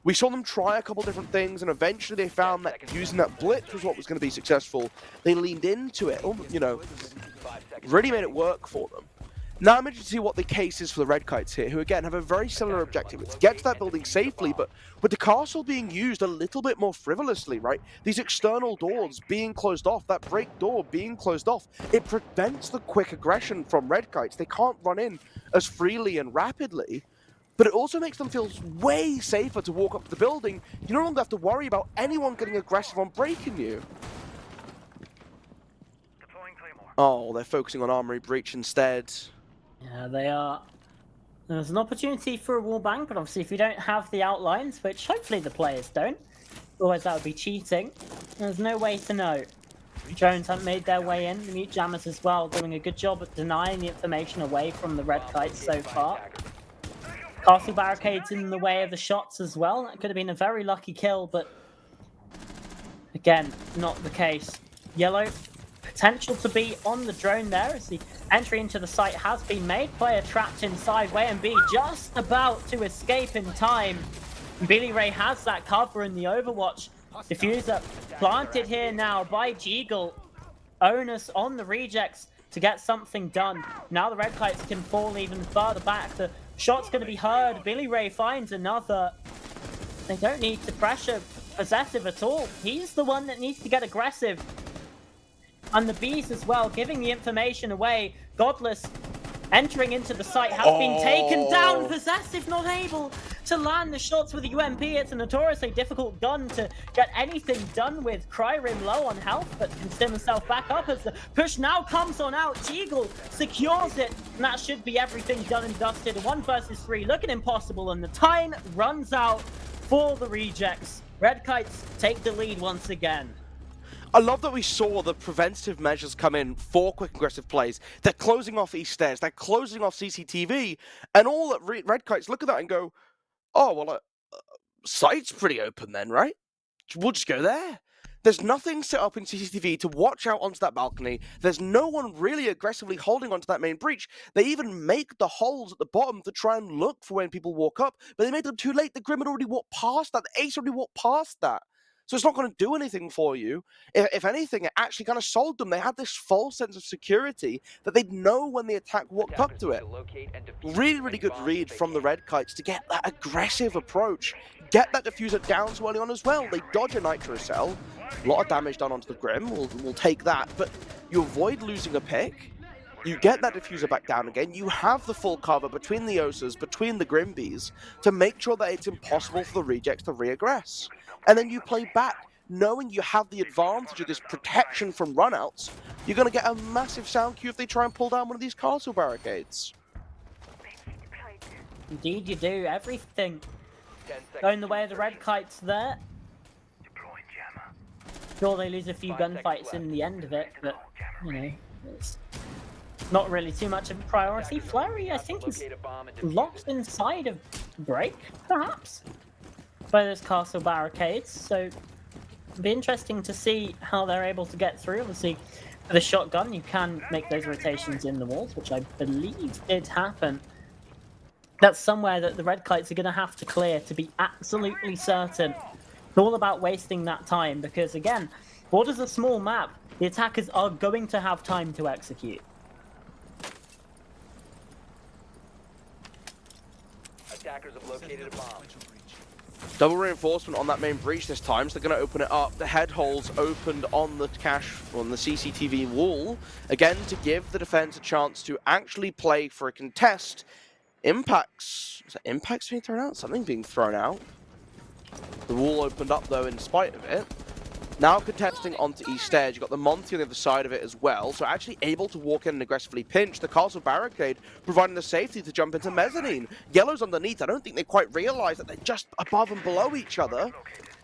We saw them try a couple different things, and eventually they found that using that blitz was what was going to be successful. They leaned into it, you know, really made it work for them. Now I'm interested to see what the case is for the Red Kites here, who again have a very similar objective. It's to get to that building safely, but with the castle being used a little bit more frivolously, right? These external doors being closed off, that break door being closed off, it prevents the quick aggression from Red Kites. They can't run in as freely and rapidly, but it also makes them feel way safer to walk up to the building. You no longer have to worry about anyone getting aggressive on breaking you. Oh, they're focusing on Armory Breach instead. Yeah, they are. There's an opportunity for a wallbang, but obviously if you don't have the outlines, which hopefully the players don't, otherwise that would be cheating, there's no way to know. Drones haven't made their way in, the mute jammers as well, doing a good job at denying the information away from the Red Kites so far. Castle barricades in the way of the shots as well. That could have been a very lucky kill, but again, not the case. Yellow, potential to be on the drone there as the entry into the site has been made. Player trapped inside, WayMB just about to escape in time. Billy Ray has that cover in the Overwatch. Diffuser planted here now by Golu. Onus on the rejects to get something done. Now the Red Kites can fall even further back. The shot's going to be heard. Billy Ray finds another. They don't need to pressure Possessive at all. He's the one that needs to get aggressive. And the bees as well, giving the information away. Godless entering into the site has been taken down. Possessive not able to land the shots with the UMP. It's a notoriously difficult gun to get anything done with. Cryrim low on health, but can stim himself back up as the push now comes on out. Golu secures it, and that should be everything done and dusted. 1 versus 3, looking impossible, and the time runs out for the rejects. Red Kites take the lead once again. I love that we saw the preventative measures come in for quick aggressive plays. They're closing off East Stairs, they're closing off CCTV, and all that Red Kites look at that and go, oh, well, site's pretty open then, right? We'll just go there. There's nothing set up in CCTV to watch out onto that balcony. There's no one really aggressively holding onto that main breach. They even make the holes at the bottom to try and look for when people walk up, but they made them too late. The Grim had already walked past that. The Ace already walked past that. So it's not going to do anything for you. If anything, it actually kind of sold them. They had this false sense of security that they'd know when the attack walked up to it. Really, really good read from the Red Kites to get that aggressive approach. Get that diffuser down so early on as well. They dodge a Nitro Cell. A lot of damage done onto the Grim. We'll take that. But you avoid losing a pick. You get that diffuser back down again. You have the full cover between the Osas, between the Grimbees, to make sure that it's impossible for the rejects to re-aggress. And then you play back, knowing you have the advantage of this protection from runouts. You're going to get a massive sound cue if they try and pull down one of these castle barricades. Indeed you do. Everything going the way of the Red Kites there. Sure, they lose a few gunfights in the end of it, but, you know, it's not really too much of a priority. Flurry, I think, is locked inside of Break, perhaps, by those castle barricades, so it'll be interesting to see how they're able to get through. Obviously, with a shotgun, you can make those rotations in the walls, which I believe did happen. That's somewhere that the Red Kites are going to have to clear to be absolutely certain. It's all about wasting that time, because again, Border's a small map. The attackers are going to have time to execute. Attackers have located a bomb. Double reinforcement on that main breach this time, so they're going to open it up. The head holes opened on the cache, on the CCTV wall, again to give the defense a chance to actually play for a contest Impacts. Is that impacts being thrown out? Something being thrown out. The wall opened up though in spite of it. Now contesting onto East Edge, you've got the Monty on the other side of it as well, so actually able to walk in and aggressively pinch. The castle barricade providing the safety to jump into mezzanine. Yellow's underneath, I don't think they quite realise that they're just above and below each other.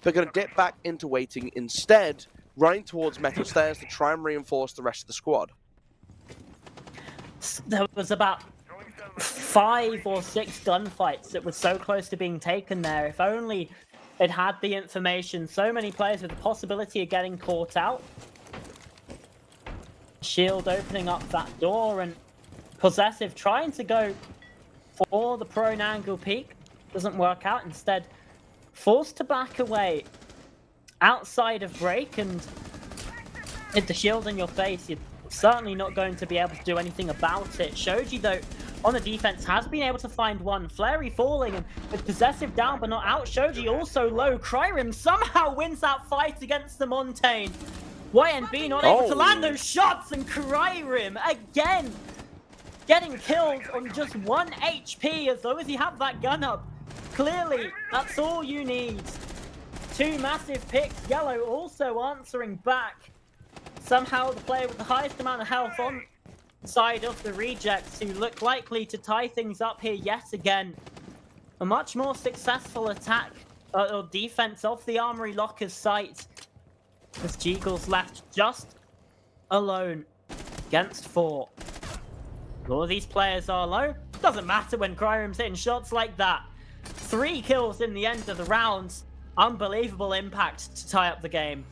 They're going to dip back into waiting instead, running towards metal stairs to try and reinforce the rest of the squad. There was about 5 or 6 gunfights that were so close to being taken there. If only it had the information. So many players with the possibility of getting caught out. Shield opening up that door, and Possessive trying to go for the prone angle peak. Doesn't work out. Instead, forced to back away outside of break, and hit the shield in your face. You're certainly not going to be able to do anything about it. Shoji, though, on the defense, has been able to find one. Flary falling, and with Possessive down but not out. Shoji also low. Cryrim somehow wins that fight against the Montaigne. YNB not able to land those shots, and Cryrim again getting killed on just 1 HP. As long as you have that gun up, clearly that's all you need. 2 massive picks. Yellow also answering back. Somehow the player with the highest amount of health on side of the rejects, who look likely to tie things up here yet again. A much more successful attack or defense of the Armory Locker's site, as Jeagle's left just alone against 4. All these players are low. Doesn't matter when Cryrim's hitting shots like that. 3 kills in the end of the rounds. Unbelievable impact to tie up the game.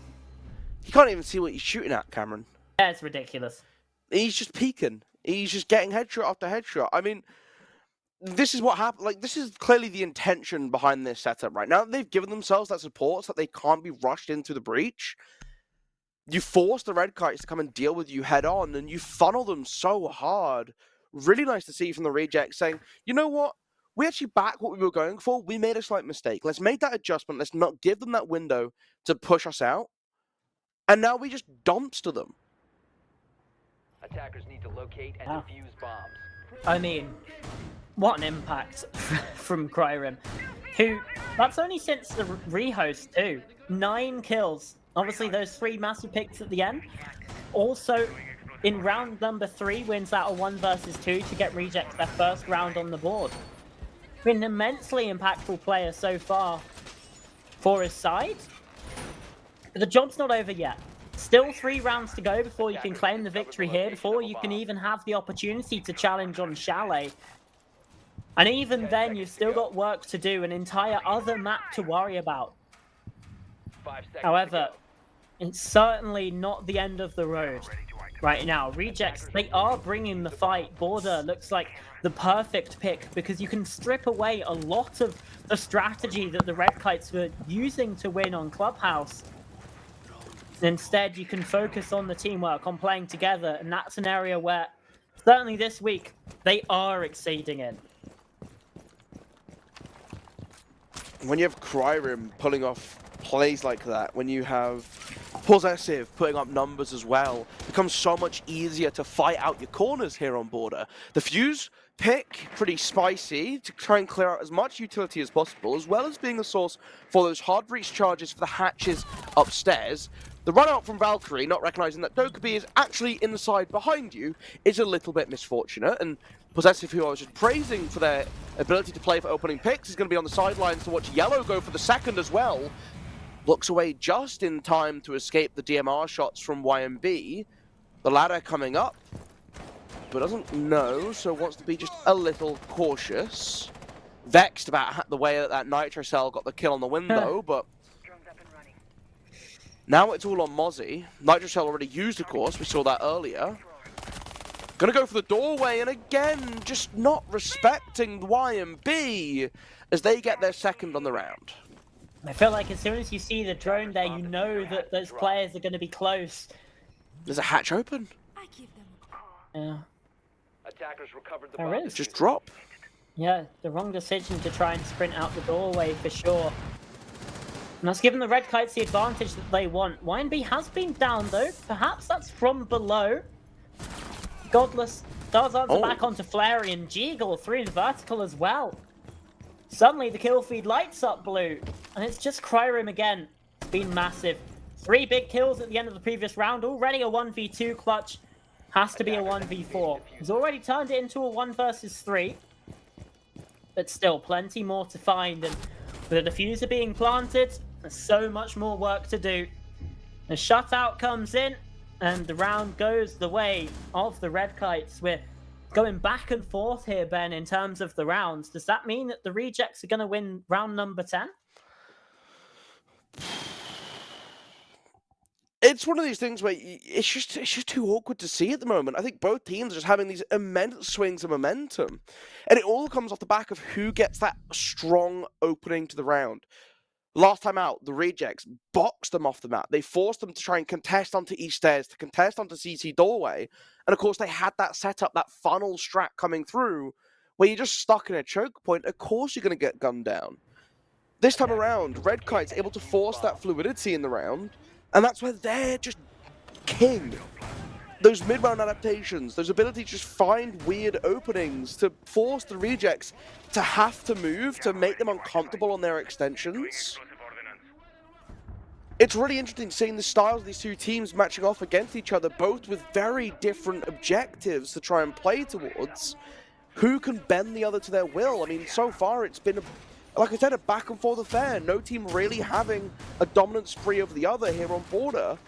You can't even see what he's shooting at, Cameron. Yeah, it's ridiculous. He's just peeking. He's just getting headshot after headshot. I mean, this is what happened. Like, this is clearly the intention behind this setup right now. They've given themselves that support so that they can't be rushed into the breach. You force the Red Kites to come and deal with you head on, and you funnel them so hard. Really nice to see from the rejects saying, you know what? We actually back what we were going for. We made a slight mistake. Let's make that adjustment. Let's not give them that window to push us out. And now we just dumpster them. Attackers need to locate and defuse bombs. I mean, what an impact from Cryrim, who, that's only since the rehost too. 9 kills. Obviously those 3 massive picks at the end. Also, in round number 3, wins out a 1 versus 2 to get rejects their first round on the board. Been an immensely impactful player so far for his side. But the job's not over yet. Still 3 rounds to go before you can claim the victory here, before you can even have the opportunity to challenge on Chalet. And even then, you've still got work to do, an entire other map to worry about. However, it's certainly not the end of the road right now. Rejects, they are bringing the fight. Border looks like the perfect pick, because you can strip away a lot of the strategy that the Red Kites were using to win on Clubhouse. Instead, you can focus on the teamwork, on playing together, and that's an area where, certainly this week, they are exceeding in. When you have Cryrim pulling off plays like that, when you have Possessive putting up numbers as well, it becomes so much easier to fight out your corners here on Border. The Fuse pick, pretty spicy, to try and clear out as much utility as possible, as well as being a source for those hard breach charges for the hatches upstairs. The run out from Valkyrie, not recognizing that Dokkaebi is actually inside behind you, is a little bit misfortunate, and Possessive, who I was just praising for their ability to play for opening picks, is going to be on the sidelines to watch Yellow go for the second as well. Looks away just in time to escape the DMR shots from YMB. The ladder coming up, but doesn't know, so wants to be just a little cautious. Vexed about the way that Nitro Cell got the kill on the window, but now it's all on Mozzie. Nitro Cell already used, of course, we saw that earlier. Gonna go for the doorway, and again, just not respecting YMB as they get their second on the round. I feel like as soon as you see the drone there, you know that those players are going to be close. There's a hatch open. Yeah. Attackers recovered the There is. Just drop. Yeah, the wrong decision to try and sprint out the doorway for sure. And that's given the Red Kites the advantage that they want. YNB has been down though. Perhaps that's from below. Godless does answer Oh. back onto Flary, and Jeagle through the vertical as well. Suddenly the kill feed lights up blue, and it's just Cryrim again. It's been massive. 3 big kills at the end of the previous round, already a 1v2 clutch. Has to be a 1v4. He's already turned it into a 1 versus 3. But still, plenty more to find, and with the diffuser being planted, there's so much more work to do. The shutout comes in, and the round goes the way of the Red Kites. We're going back and forth here, Ben, in terms of the rounds. Does that mean that the Rejects are going to win round number 10? It's one of these things where it's just too awkward to see at the moment. I think both teams are just having these immense swings of momentum. And it all comes off the back of who gets that strong opening to the round. Last time out, the Rejects boxed them off the map. They forced them to try and contest onto East Stairs, to contest onto CC Doorway. And of course, they had that setup, that funnel strat coming through, where you're just stuck in a choke point. Of course you're going to get gunned down. This time around, Red Kite's able to force that fluidity in the round, and that's where they're just king. Those mid-round adaptations, those ability to just find weird openings, to force the Rejects to have to move, to make them uncomfortable on their extensions. It's really interesting seeing the styles of these two teams matching off against each other, both with very different objectives to try and play towards. Who can bend the other to their will? I mean, so far it's been, like I said, a back and forth affair. No team really having a dominant spree over the other here on Border.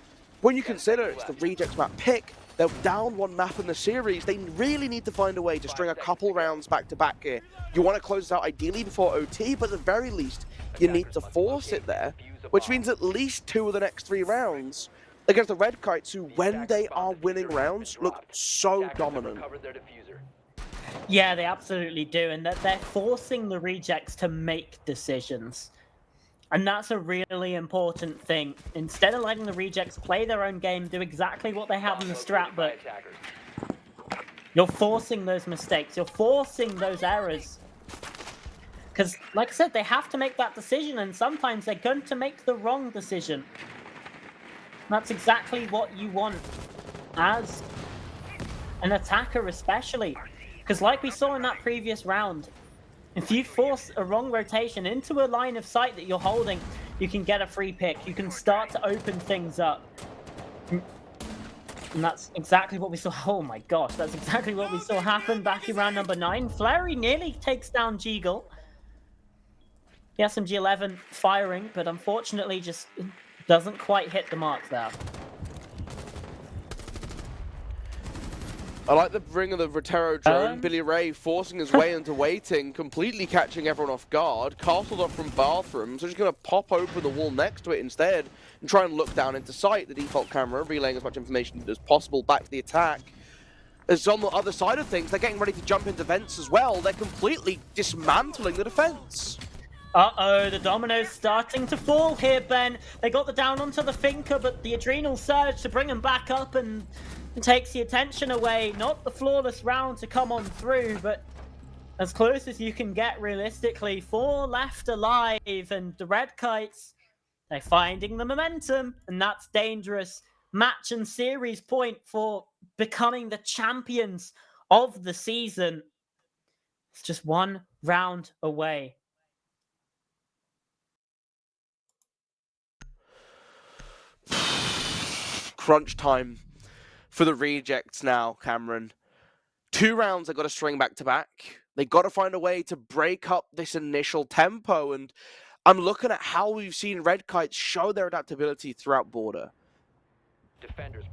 When you consider it's the Rejects map pick, they're down 1 map in the series. They really need to find a way to string a couple rounds back to back here. You want to close this out ideally before OT, but at the very least, you need to force it there, which means at least 2 of the next 3 rounds against the Red Kites, who, when they are winning rounds, look so dominant. Yeah, they absolutely do, and that they're forcing the Rejects to make decisions. And that's a really important thing. Instead of letting the Rejects play their own game, do exactly what they have in the strat book, you're forcing those mistakes, you're forcing those errors. Because, like I said, they have to make that decision, and sometimes they're going to make the wrong decision. That's exactly what you want as an attacker especially. Because like we saw in that previous round, if you force a wrong rotation into a line of sight that you're holding, you can get a free pick. You can start to open things up. And that's exactly what we saw. Oh my gosh, that's exactly what we saw happen back in round number 9. Flary nearly takes down Jeagle. He has some G11 firing, but unfortunately just doesn't quite hit the mark there. I like the ring of the Rotero drone. Billy Ray forcing his way into waiting, completely catching everyone off guard. Castle's off from bathroom, so just going to pop open the wall next to it instead and try and look down into sight. The default camera, relaying as much information as possible back to the attack. As on the other side of things, they're getting ready to jump into vents as well. They're completely dismantling the defense. Uh-oh, the dominoes starting to fall here, Ben. They got the down onto the Finker, but the adrenal surge to bring them back up and takes the attention away. Not the flawless round to come on through, but as close as you can get realistically. 4 left alive, and the Red Kites, they're finding the momentum, and that's dangerous. Match and series point for becoming the champions of the season. It's just 1 round away. Crunch time for the Rejects now, Cameron. 2 rounds they've got to string back to back. They've got to find a way to break up this initial tempo, and I'm looking at how we've seen Red Kites show their adaptability throughout Border.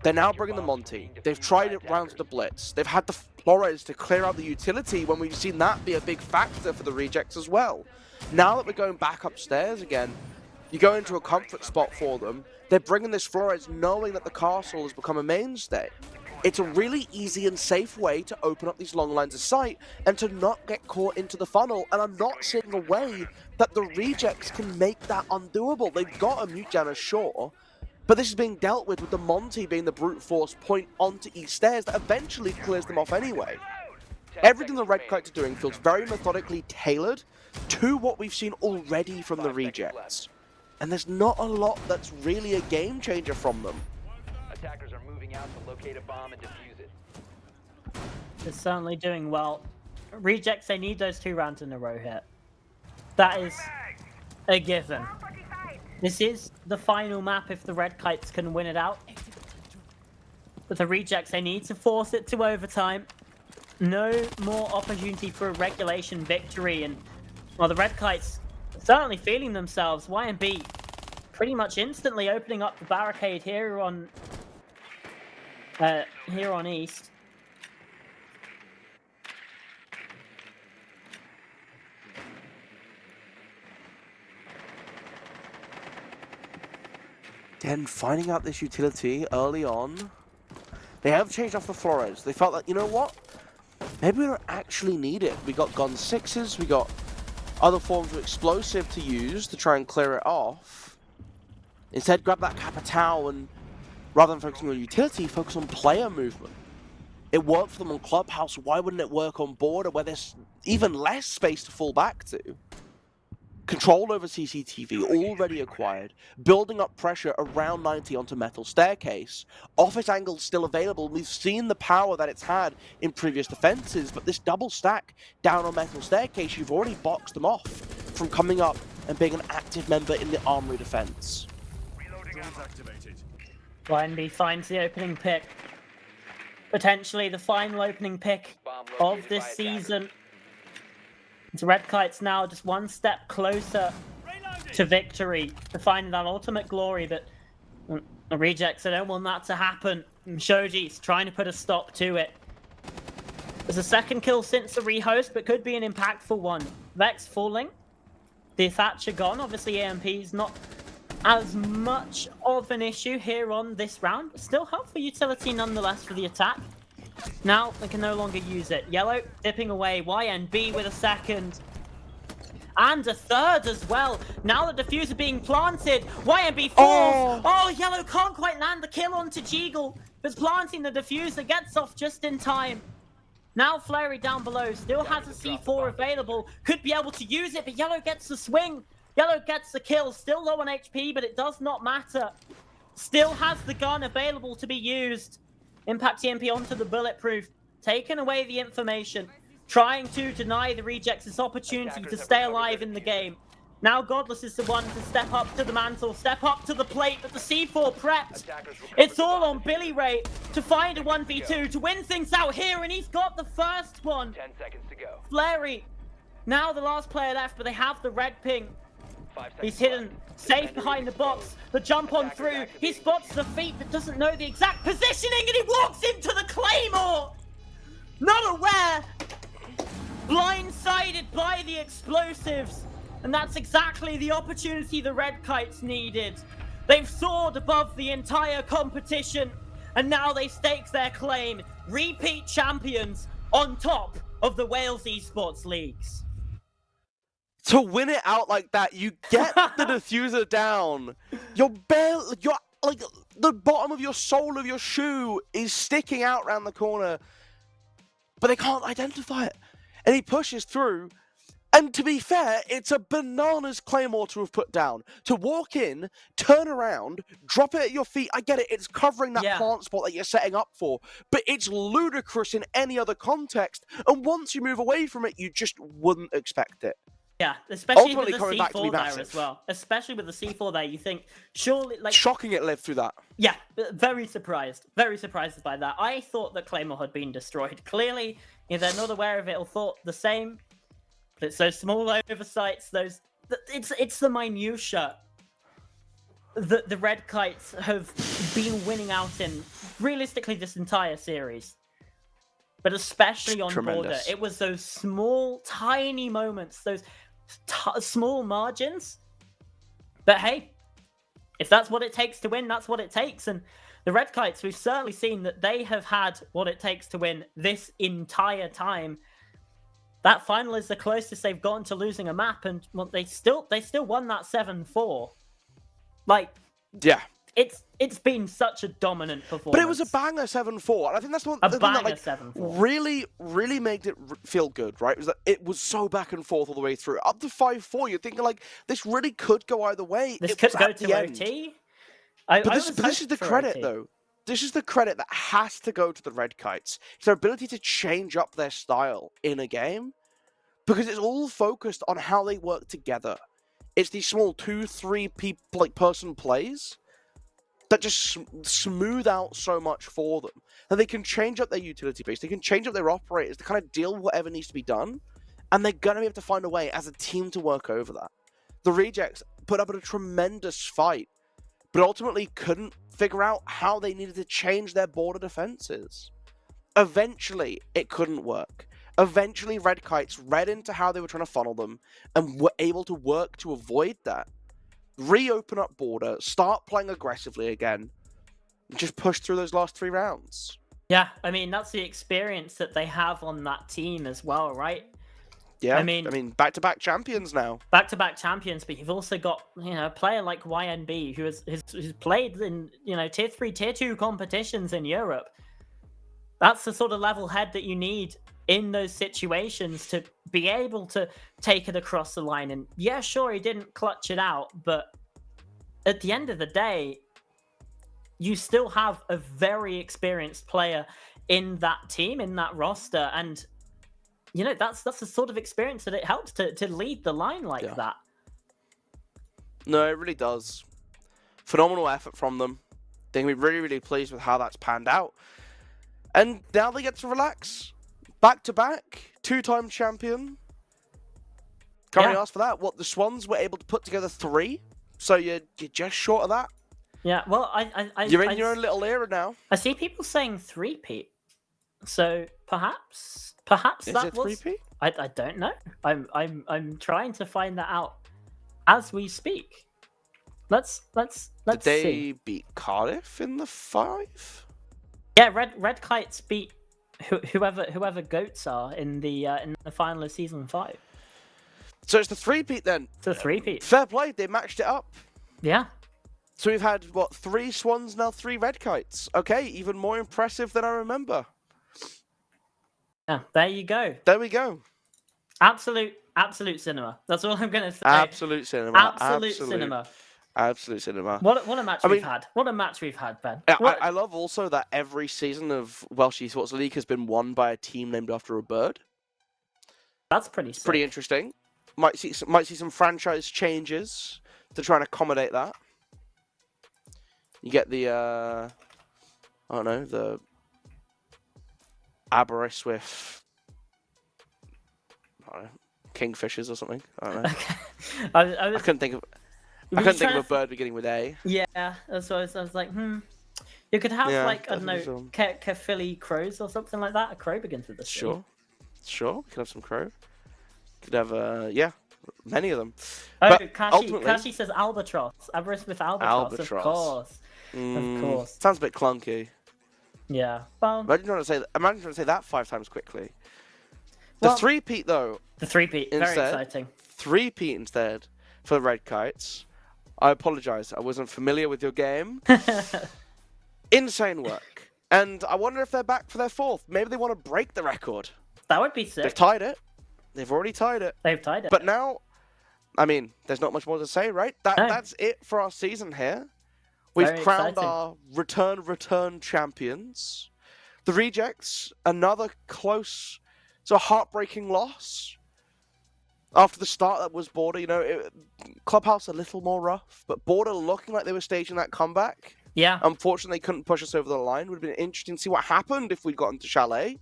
They're now bringing the Monty. They've tried it rounds with the Blitz. They've had the Flores to clear out the utility when we've seen that be a big factor for the Rejects as well. Now that we're going back upstairs again, you go into a comfort spot for them. They're bringing this Flores knowing that the castle has become a mainstay. It's a really easy and safe way to open up these long lines of sight and to not get caught into the funnel. And I'm not seeing a way that the Rejects can make that undoable. They've got a mute jammer, sure, but this is being dealt with the Monty being the brute force point onto East Stairs that eventually clears them off anyway. Everything the Red Kites are doing feels very methodically tailored to what we've seen already from the Rejects. And there's not a lot that's really a game changer from them. Attackers are moving out to locate a bomb and defuse it. is certainly doing well. Rejects, they need those 2 rounds in a row here. That is a given. This is the final map if the Red Kites can win it out. But the Rejects, they need to force it to overtime. No more opportunity for a regulation victory. And, well, the Red Kites certainly feeling themselves. YMB pretty much instantly opening up the barricade here on East. Again, finding out this utility early on. They have changed off the Flores. They felt like, you know what? Maybe we don't actually need it. We got gun 6s, we got other forms of explosive to use to try and clear it off. Instead, grab that Capitao and, rather than focusing on utility, focus on player movement. It worked for them on Clubhouse, why wouldn't it work on Border, where there's even less space to fall back to? Control over CCTV, already acquired. Building up pressure around 90 onto Metal Staircase. Office angle still available. We've seen the power that it's had in previous defenses, but this double stack down on Metal Staircase, you've already boxed them off from coming up and being an active member in the Armory defense. YNB finds the opening pick. Potentially the final opening pick of this season. The Red Kites now just one step closer to victory, to finding that ultimate glory, but the Rejects, they don't want that to happen. And Shoji's trying to put a stop to it. There's a second kill since the rehost, but could be an impactful one. Vex falling. The Thatcher gone. Obviously AMP's not as much of an issue here on this round, but still helpful utility nonetheless for the attack. Now they can no longer use it. Yellow dipping away. YNB with a second. And a third as well. Now the diffuser being planted. YNB falls. Oh, Yellow can't quite land the kill onto Jeagle. But planting the diffuser gets off just in time. Now Flurry down below still has a C4 available. Could be able to use it, but Yellow gets the swing. Yellow gets the kill. Still low on HP, but it does not matter. Still has the gun available to be used. Impact EMP onto the bulletproof, taking away the information, trying to deny the Rejects this opportunity to stay alive in the game. Now Godless is the one to step up to the mantle, step up to the plate, but the C4 prepped. It's all on Billy Ray to find a 1v2, to win things out here, and he's got the first one. 10 seconds to go. Flary, now the last player left, but they have the red ping. He's hidden, safe behind the box. The jump on through. He spots the feet but doesn't know the exact positioning, and he walks into the Claymore! Not aware! Blindsided by the explosives. And that's exactly the opportunity the Red Kites needed. They've soared above the entire competition, and now they stake their claim. Repeat champions on top of the Wales Esports Leagues. To win it out like that, you get the diffuser down. You're like, the bottom of your sole of your shoe is sticking out around the corner, but they can't identify it. And he pushes through, and to be fair, it's a bananas Claymore to have put down. To walk in, turn around, drop it at your feet, I get it, it's covering that plant spot that you're setting up for, but it's ludicrous in any other context, and once you move away from it, you just wouldn't expect it. Yeah, especially Ultimately with the coming back to be C4 there massive. as well. Especially with the C4 there, you think, surely, like... Shocking it lived through that. Yeah, very surprised. Very surprised by that. I thought that Claymore had been destroyed. Clearly, if they're not aware of it or thought the same, but it's those small oversights, it's the minutiae that the Red Kites have been winning out in, realistically, this entire series. But especially on Border, it was those small, tiny moments, those small margins. But hey, if that's what it takes to win, that's what it takes. And the Red Kites, we've certainly seen that they have had what it takes to win this entire time. That final is the closest they've gotten to losing a map, and well, they still won that 7-4. Like, yeah, it's been such a dominant performance. But it was a banger 7-4, and I think that's the thing that like 7-4. really made it feel good, right? Was that it was so back and forth all the way through. Up to 5-4, you're thinking like this really could go either way. This could go to OT. But this is the credit, though. this is the credit that has to go to the Red Kites. It's their ability to change up their style in a game, because it's all focused on how they work together. It's these small 2-3 person plays that just smooth out so much for them. And they can change up their utility base, they can change up their operators to kind of deal with whatever needs to be done, and they're going to be able to find a way as a team to work over that. The Rejects put up a tremendous fight, but ultimately couldn't figure out how they needed to change their border defenses. Eventually, it couldn't work. Eventually, Red Kites read into how they were trying to funnel them and were able to work to avoid that. Reopen up border, start playing aggressively again, and just push through those last 3 rounds. Yeah, I mean, that's the experience that they have on that team as well, right? Yeah, I mean, back-to-back champions now. Back-to-back champions, but you've also got, a player like YNB who's played in, tier 3, tier 2 competitions in Europe. That's the sort of level head that you need in those situations to be able to take it across the line. And yeah, sure, he didn't clutch it out, but at the end of the day, you still have a very experienced player in that team, in that roster, and that's the sort of experience that it helps to lead the line like that. No, it really does. Phenomenal effort from them. They can be really, really pleased with how that's panned out. And now they get to relax. Back-to-back, 2-time champion. Can't really ask for that. What, the Swans were able to put together 3? So you're just short of that? Yeah, well, you're in your own little era now. I see people saying 3-peat. So perhaps Is that it was 3-peat? I don't know. I'm trying to find that out as we speak. Let's Did they see. beat Cardiff in the 5? Yeah, Red Kites beat whoever goats are in the final of season 5. So it's the 3-peat then. It's a 3-peat. Fair play, they matched it up. Yeah. So we've had, 3 Swans, now 3 Red Kites. Okay, even more impressive than I remember. Yeah, there you go. There we go. Absolute cinema. That's all I'm going to say. Absolute cinema. Absolute cinema. Absolute cinema. What a match we've had. What a match we've had, Ben. I love also that every season of Welsh Esports League has been won by a team named after a bird. That's pretty sick. Pretty interesting. Might see some franchise changes to try and accommodate that. You get the I don't know, the Aberystwyth, I don't know, Kingfishers or something. I don't know. Okay. I couldn't think of a bird beginning with A. Yeah, that's what I was like, You could have I don't know, Caerphilly crows or something like that. A crow begins with a C. Sure. We could have some crow. Could have many of them. Oh, but Kashi says albatross. Aberystwyth albatross. Of course. Of course. Sounds a bit clunky. Yeah. Well, Imagine trying to say that 5 times quickly. The 3-peat though. The 3-peat. Very exciting. 3-peat instead for the Red Kites. I apologise. I wasn't familiar with your game. Insane work. And I wonder if they're back for their 4th. Maybe they want to break the record. That would be sick. They've tied it. They've already tied it. They've tied it. But now, I mean, there's not much more to say, right? That's it for our season here. We've crowned our return champions. The Rejects, another close, heartbreaking loss. After the start that was Border, Clubhouse a little more rough, but Border looking like they were staging that comeback. Yeah. Unfortunately, they couldn't push us over the line. Would have been interesting to see what happened if we'd gotten to Chalet.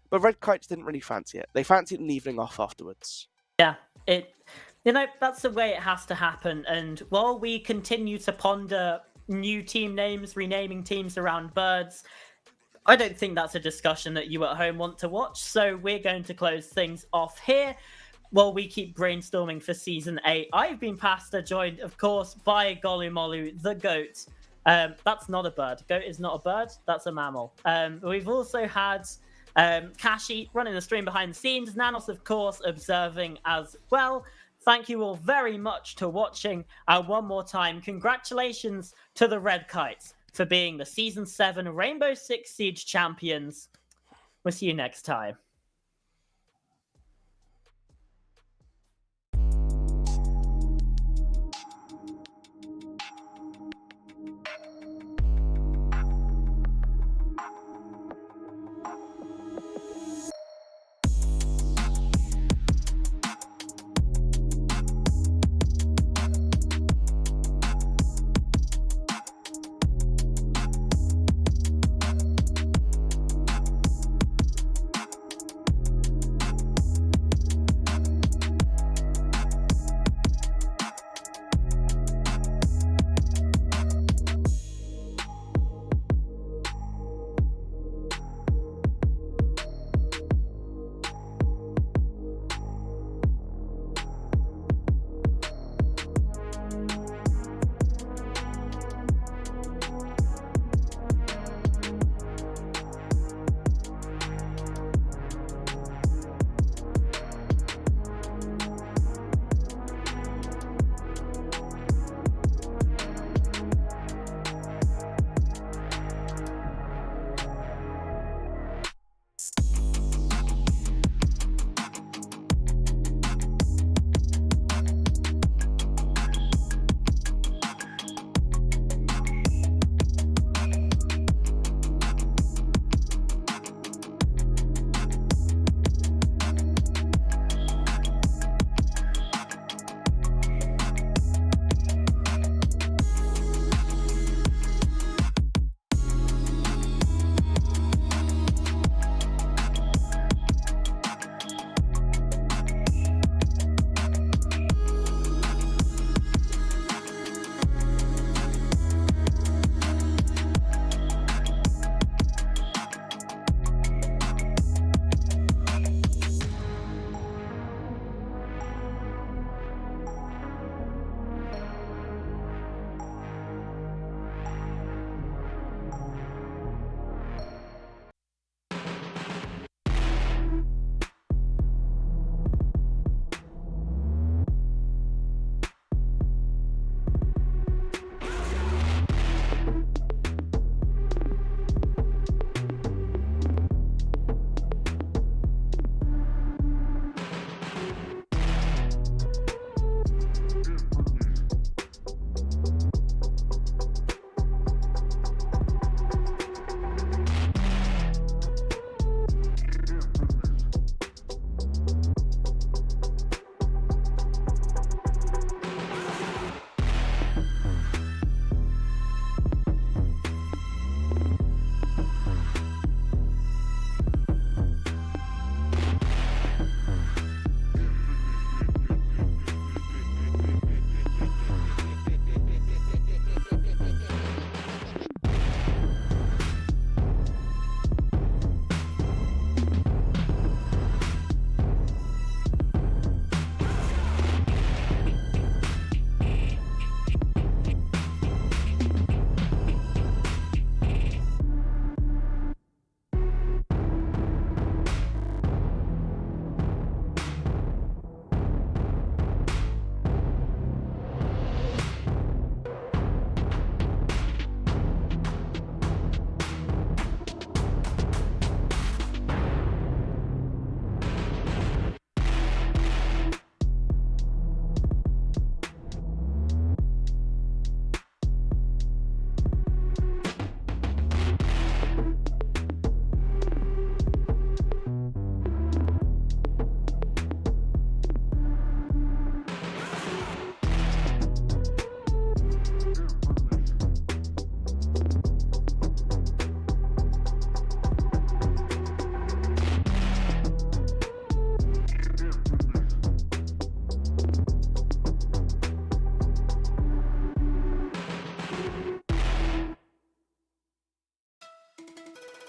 But Red Kites didn't really fancy it. They fancied an evening off afterwards. Yeah, that's the way it has to happen. And while we continue to ponder new team names, renaming teams around birds, I don't think that's a discussion that you at home want to watch. So we're going to close things off here while we keep brainstorming for Season 8. I've been Pasta, joined, of course, by Golu Molu, the goat. That's not a bird. Goat is not a bird. That's a mammal. We've also had Kashi running the stream behind the scenes. Nanos, of course, observing as well. Thank you all very much for watching. And one more time, congratulations to the Red Kites for being the Season 7 Rainbow Six Siege champions. We'll see you next time.